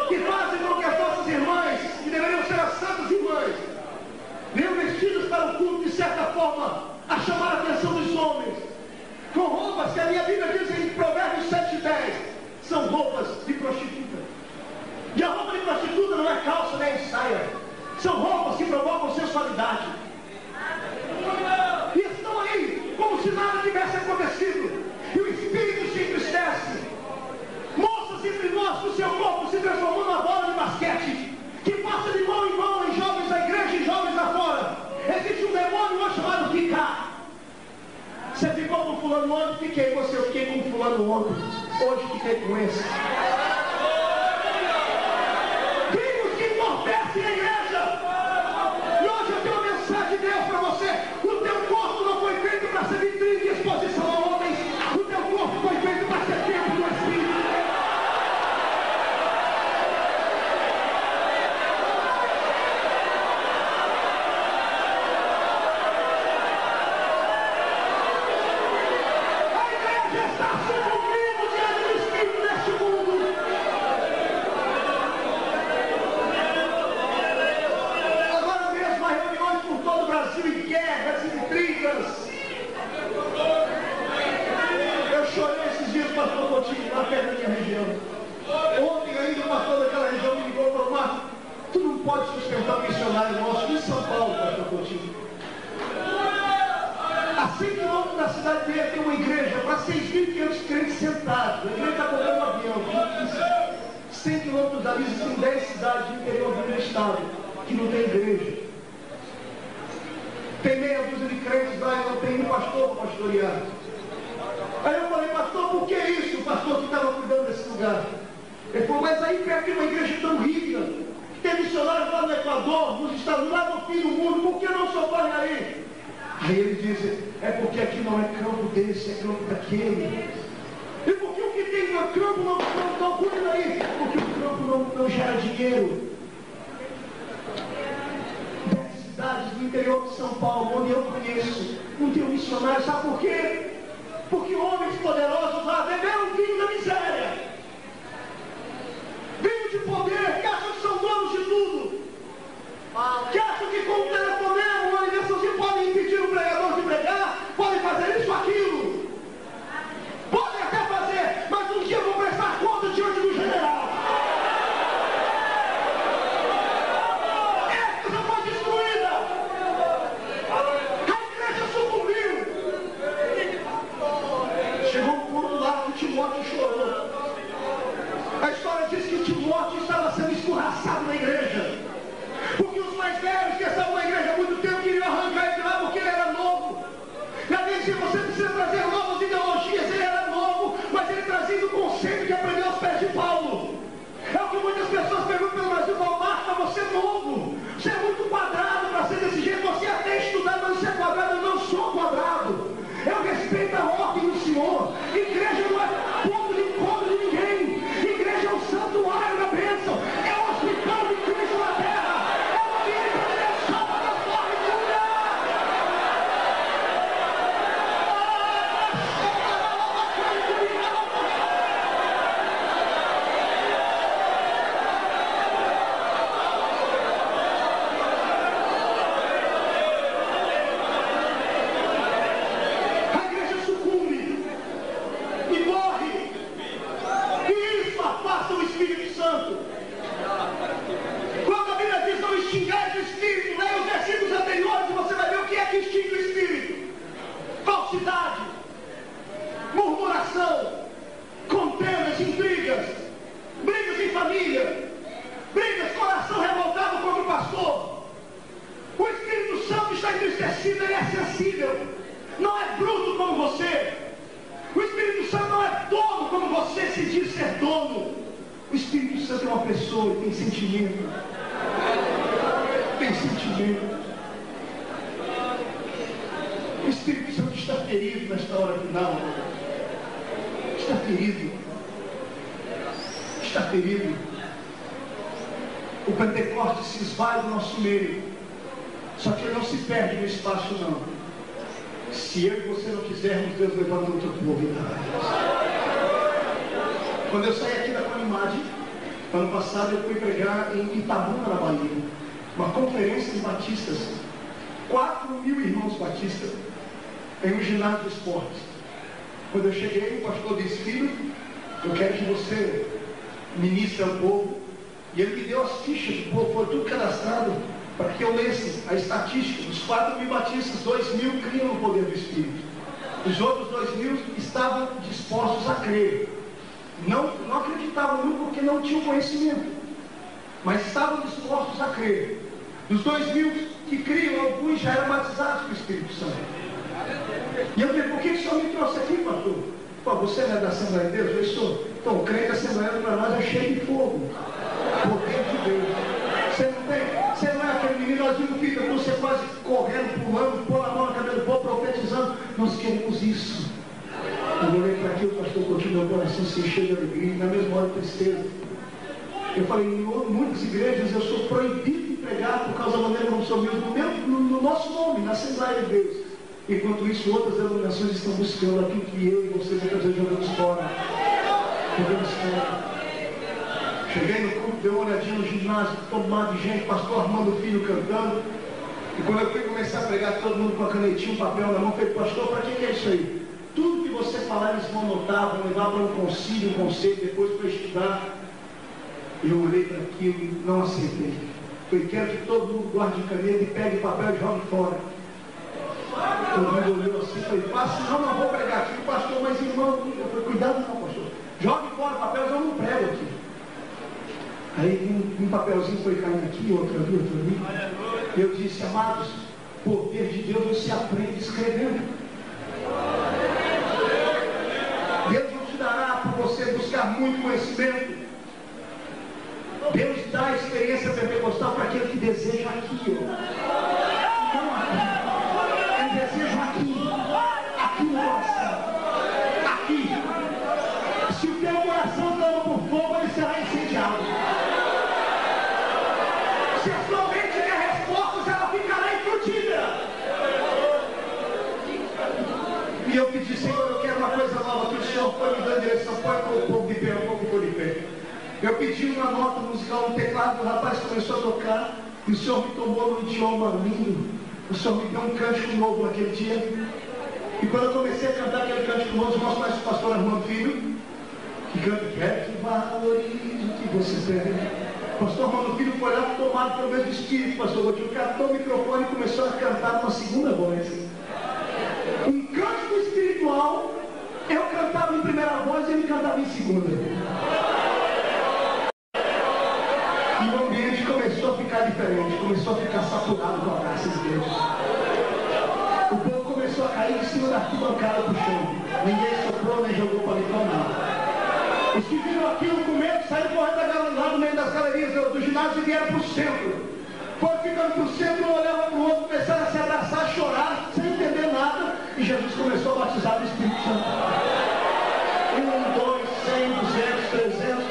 que fazem com que as nossas irmãs, que deveriam ser as santas irmãs, venham vestidas para o culto, de certa forma, a chamar a atenção dos homens, com roupas que a minha Bíblia diz em Provérbios 7:10, são roupas de prostituta. E a roupa de prostituta não é calça nem saia, são roupas que provocam sensualidade. E estão aí como se nada tivesse acontecido, e o Espírito se entristece. fulano ontem, fiquei com você, eu fiquei com fulano ontem, hoje fiquei com esse. Tribos que entorpecem a igreja. E hoje eu tenho uma mensagem de Deus para você. O teu corpo não foi feito para ser vitrine de exposição a homens. O teu corpo foi feito para ser templo do Espírito. Na perto da minha região. Ontem ainda o pastor daquela região me ligou e falou: Marcos, tu não pode sustentar o missionário nosso em São Paulo, pastor Coutinho. A 100 quilômetros da cidade dele tem uma igreja para 6.500 crentes sentados. A igreja está comprando um avião. 100 quilômetros dali existem 10 cidades do interior do estado que não tem igreja. Tem meia dúzia de crentes lá e não tem um pastor para pastorear. Aí eu falei: pastor, por que isso? O pastor que estava cuidando desse lugar. Ele falou: mas aí perto tem uma igreja tão rica, tem missionários lá no Equador, nos Estados Unidos, lá no fim do mundo, por que não socorre aí? Aí ele disse: é porque aqui não é campo desse, é campo daquele. E porque o que tem no campo não cuida aí? Porque o campo não gera dinheiro. 10 cidades do interior de São Paulo, onde eu conheço, não tem um missionário, sabe por quê? Porque homens poderosos lá beberam vinho da miséria, vinho de poder, que acham que são donos de tudo, que acham que com o telefonema, uma ligação, se podem impedir o pregador de pregar, podem fazer isso ou aquilo, podem até fazer, mas um dia vão prestar conta diante do general. Essa foi destruída, a igreja sucumbiu. Chegou um ponto lá que Timóteo chorou. A história diz que Timóteo estava sendo escorraçado na igreja, porque os mais velhos que estavam na igreja há muito tempo queriam arrancar ele de lá porque ele era novo. E às vezes você precisa trazer novas ideologias. Ele era novo, mas ele trazia o conceito que aprendeu aos pés de Paulo. É o que muitas pessoas perguntam pelo Brasil: Marcos, mas você é novo, você é muito quadrado para ser desse jeito, você até estudar, mas você é quadrado. Eu não sou quadrado, eu respeito a ordem do Senhor. Igreja não é ponto de encontro de ninguém. Igreja é o santuário da bênção, é o hospital de Cristo na terra, é o ambiente onde Deus salva, transforma e cura. A igreja sucumbe e morre, e isso afasta o Espírito Santo. Quando a Bíblia diz: não extingais o Espírito, leia os versículos anteriores e você vai ver o que é que extingue o Espírito: falsidade, murmuração, contendas, intrigas, brigas em família, brigas, coração revoltado contra o pastor. O Espírito Santo está entristecido, ele é sensível, não é bruto como você. O Espírito Santo não é dono como você se diz ser dono. O Espírito Santo é uma pessoa e tem sentimento. Tem sentimento. O Espírito Santo está ferido nesta hora final. Está ferido. Está ferido. O Pentecostes se esvai do nosso meio. Só que ele não se perde no espaço, não. Se eu e você não quisermos, Deus levanta outro povo. Quando eu saí aqui da Conimade, ano passado eu fui pregar em Itabuna, na Bahia, uma conferência de batistas, 4.000 irmãos batistas, em um ginásio de esportes. Quando eu cheguei, o pastor disse: filho, eu quero que você ministre ao povo. E ele me deu as fichas do povo, foi tudo cadastrado, para que eu lesse a estatística. Dos 4.000 batistas, 2.000 criam no poder do Espírito. Os outros 2.000 estavam dispostos a crer. Não acreditavam muito porque não tinham conhecimento, mas estavam dispostos a crer. Dos 2.000 que criam, alguns já eram batizados com o Espírito Santo. E eu falei, por que o senhor me trouxe aqui, pastor? Pô, você não é da Assembleia de Deus? Eu sou. Então, o crente assembleano para nós é cheio de fogo. Poder de Deus. Você não tem, você não é aquele menino, nós vimos filho, você quase correndo, pulando, pôr a mão na cabeça do povo, profetizando. Nós queremos isso. Eu olhei para aqui, o pastor continuou, meu coração se encheu de alegria, na mesma hora tristeza. Eu falei, em muitas igrejas eu sou proibido de pregar por causa da maneira como sou mesmo, no nosso nome, na Assembleia de Deus. Enquanto isso, outras denominações estão buscando aquilo que eu e você muitas vezes jogamos fora. Jogamos fora. Cheguei no culto, dei uma olhadinha no ginásio, tomado de gente, pastor Armando Filho cantando. E quando eu fui começar a pregar, todo mundo com a canetinha, um papel na mão, falei, pastor, para que é isso aí? Tudo que você falar, eles vão anotar, vão levar para um concílio, um conselho, depois para estudar. E eu olhei para aquilo e não aceitei. Eu quero que todo mundo guarde caneta e pegue papel e jogue fora. Todo mundo olhou assim e falei, passa, não vou pregar aqui, pastor, mas irmão, eu falei, cuidado não, pastor. Jogue fora o papel, eu não prego aqui. Aí um papelzinho foi caindo aqui, outro ali. E eu disse, amados, poder de Deus não se aprende escrevendo. Deus não te dará por você buscar muito conhecimento. Deus dá a experiência pentecostal para aquele que deseja aqui, ó. Não aqui. Ele deseja aqui. Aqui no coração. Aqui. Se o teu coração clama por fogo, ele será incendiado. Se a sua mente tiver respostas, ela ficará infrutífera. E eu pedi, Senhor, eu quero uma coisa nova, que o Senhor foi me dando direção, põe o povo de pé, o povo ficou de pé. Eu pedi uma nota musical, um teclado, o rapaz começou a tocar, e o Senhor me tomou no idioma lindo. O Senhor me deu um cântico novo naquele dia. E quando eu comecei a cantar aquele cântico novo, nós conhecemos o pastor Armando Filho, que canta, quer que valorize o que você tem. O pastor Armando Filho foi lá tomado pelo mesmo espírito, pastor Godinho, catou o microfone e começou a cantar uma segunda voz. Um cântico espiritual, eu cantava em primeira voz e ele cantava em segunda. E o ambiente começou a ficar diferente, começou a ficar saturado com a graça de Deus. O povo começou a cair em cima da arquibancada do chão. Ninguém soprou nem jogou para limpar nada. Os que viram aquilo com medo saíram correndo lá no meio das galerias do ginásio e vieram para o centro. Foram ficando para o centro, um olhava para o outro, começaram a se abraçar, a chorar, sem entender nada. E Jesus começou a batizar do Espírito Santo. 1, 2, 100, 200, 300,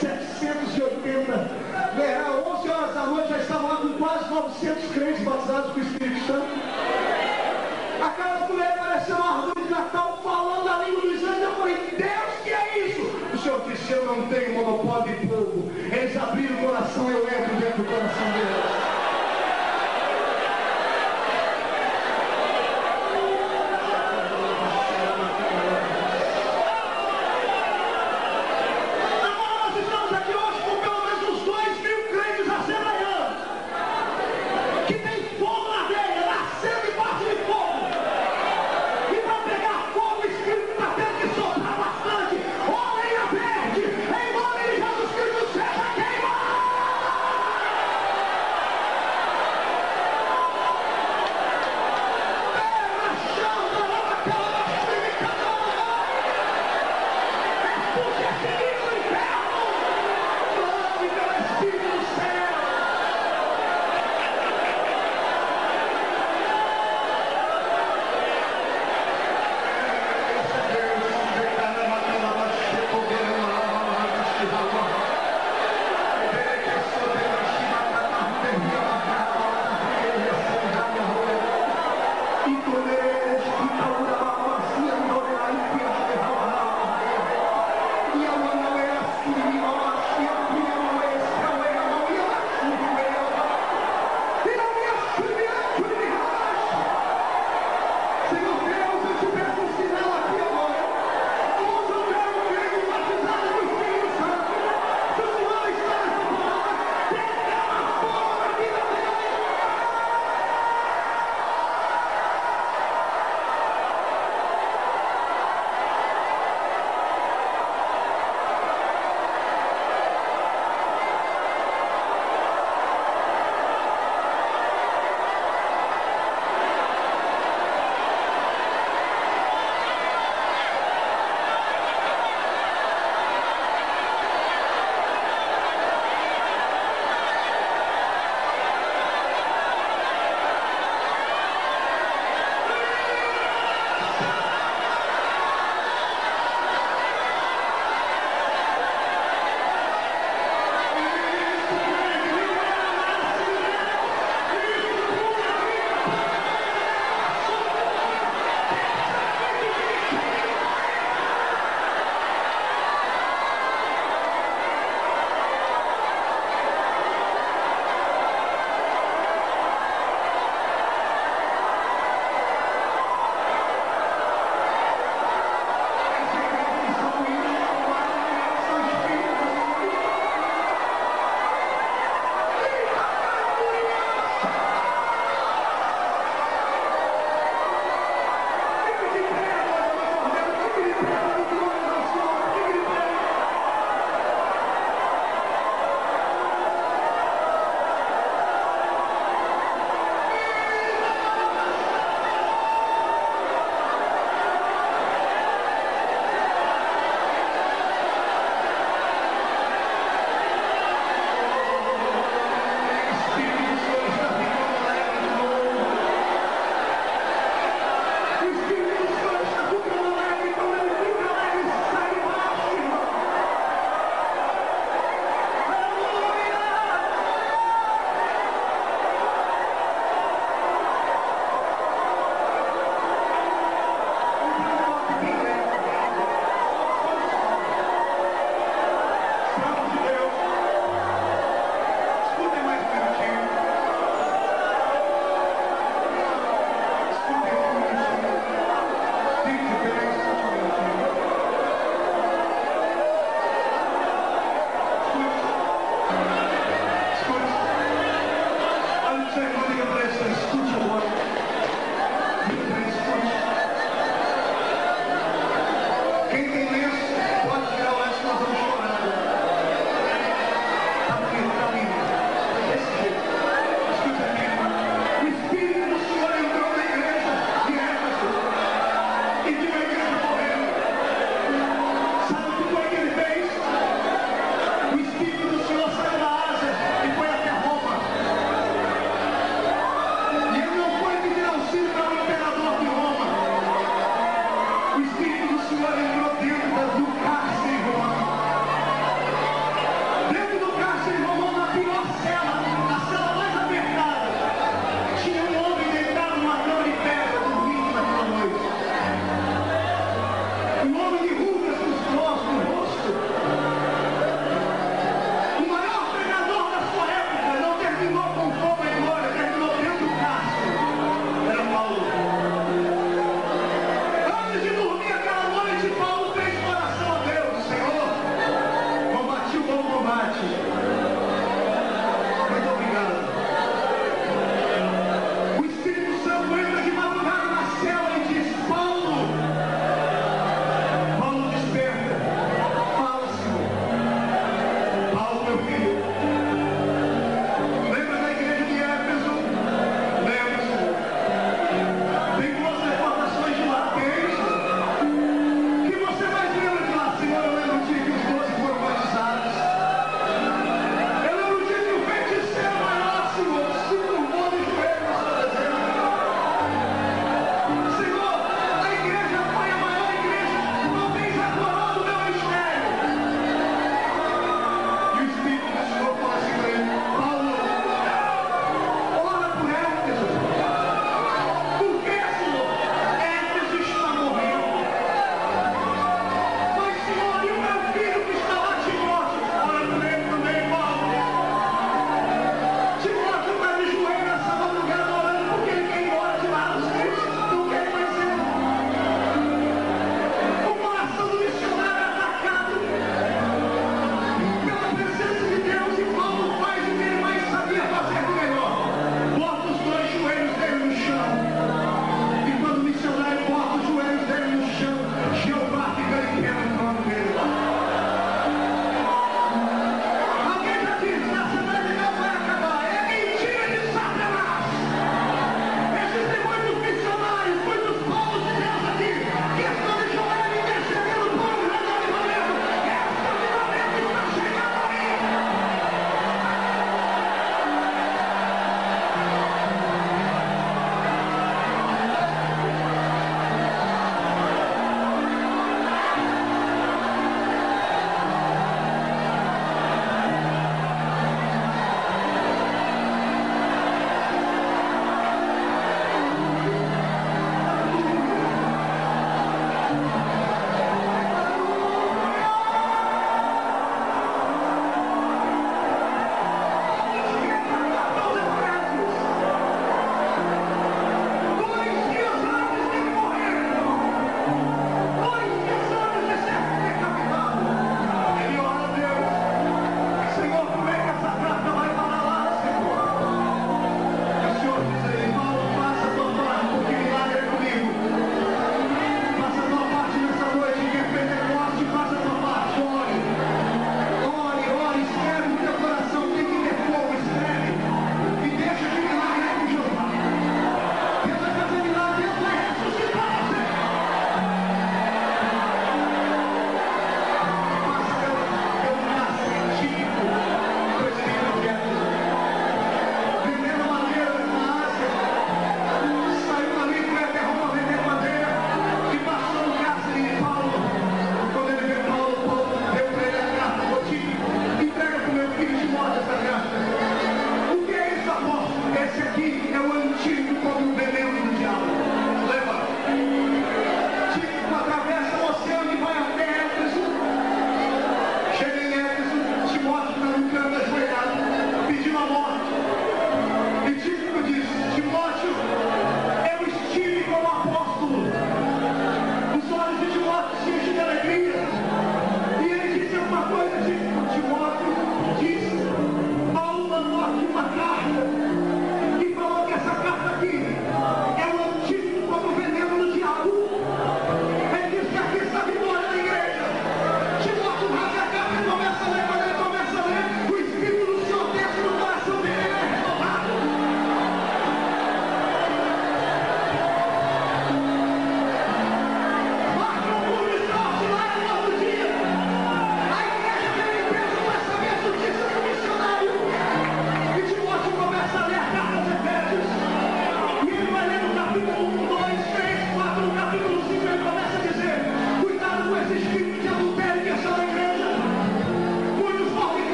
780. Às 11 horas da noite já estavam lá com quase 900 crentes batizados com o Espírito Santo. Aquela mulher apareceu uma árvore de Natal falando a língua dos anjos. Eu falei, Deus, que é isso? O Senhor disse, eu não tenho monopólio de povo. Eles abriram o coração, eu entro dentro do coração deles.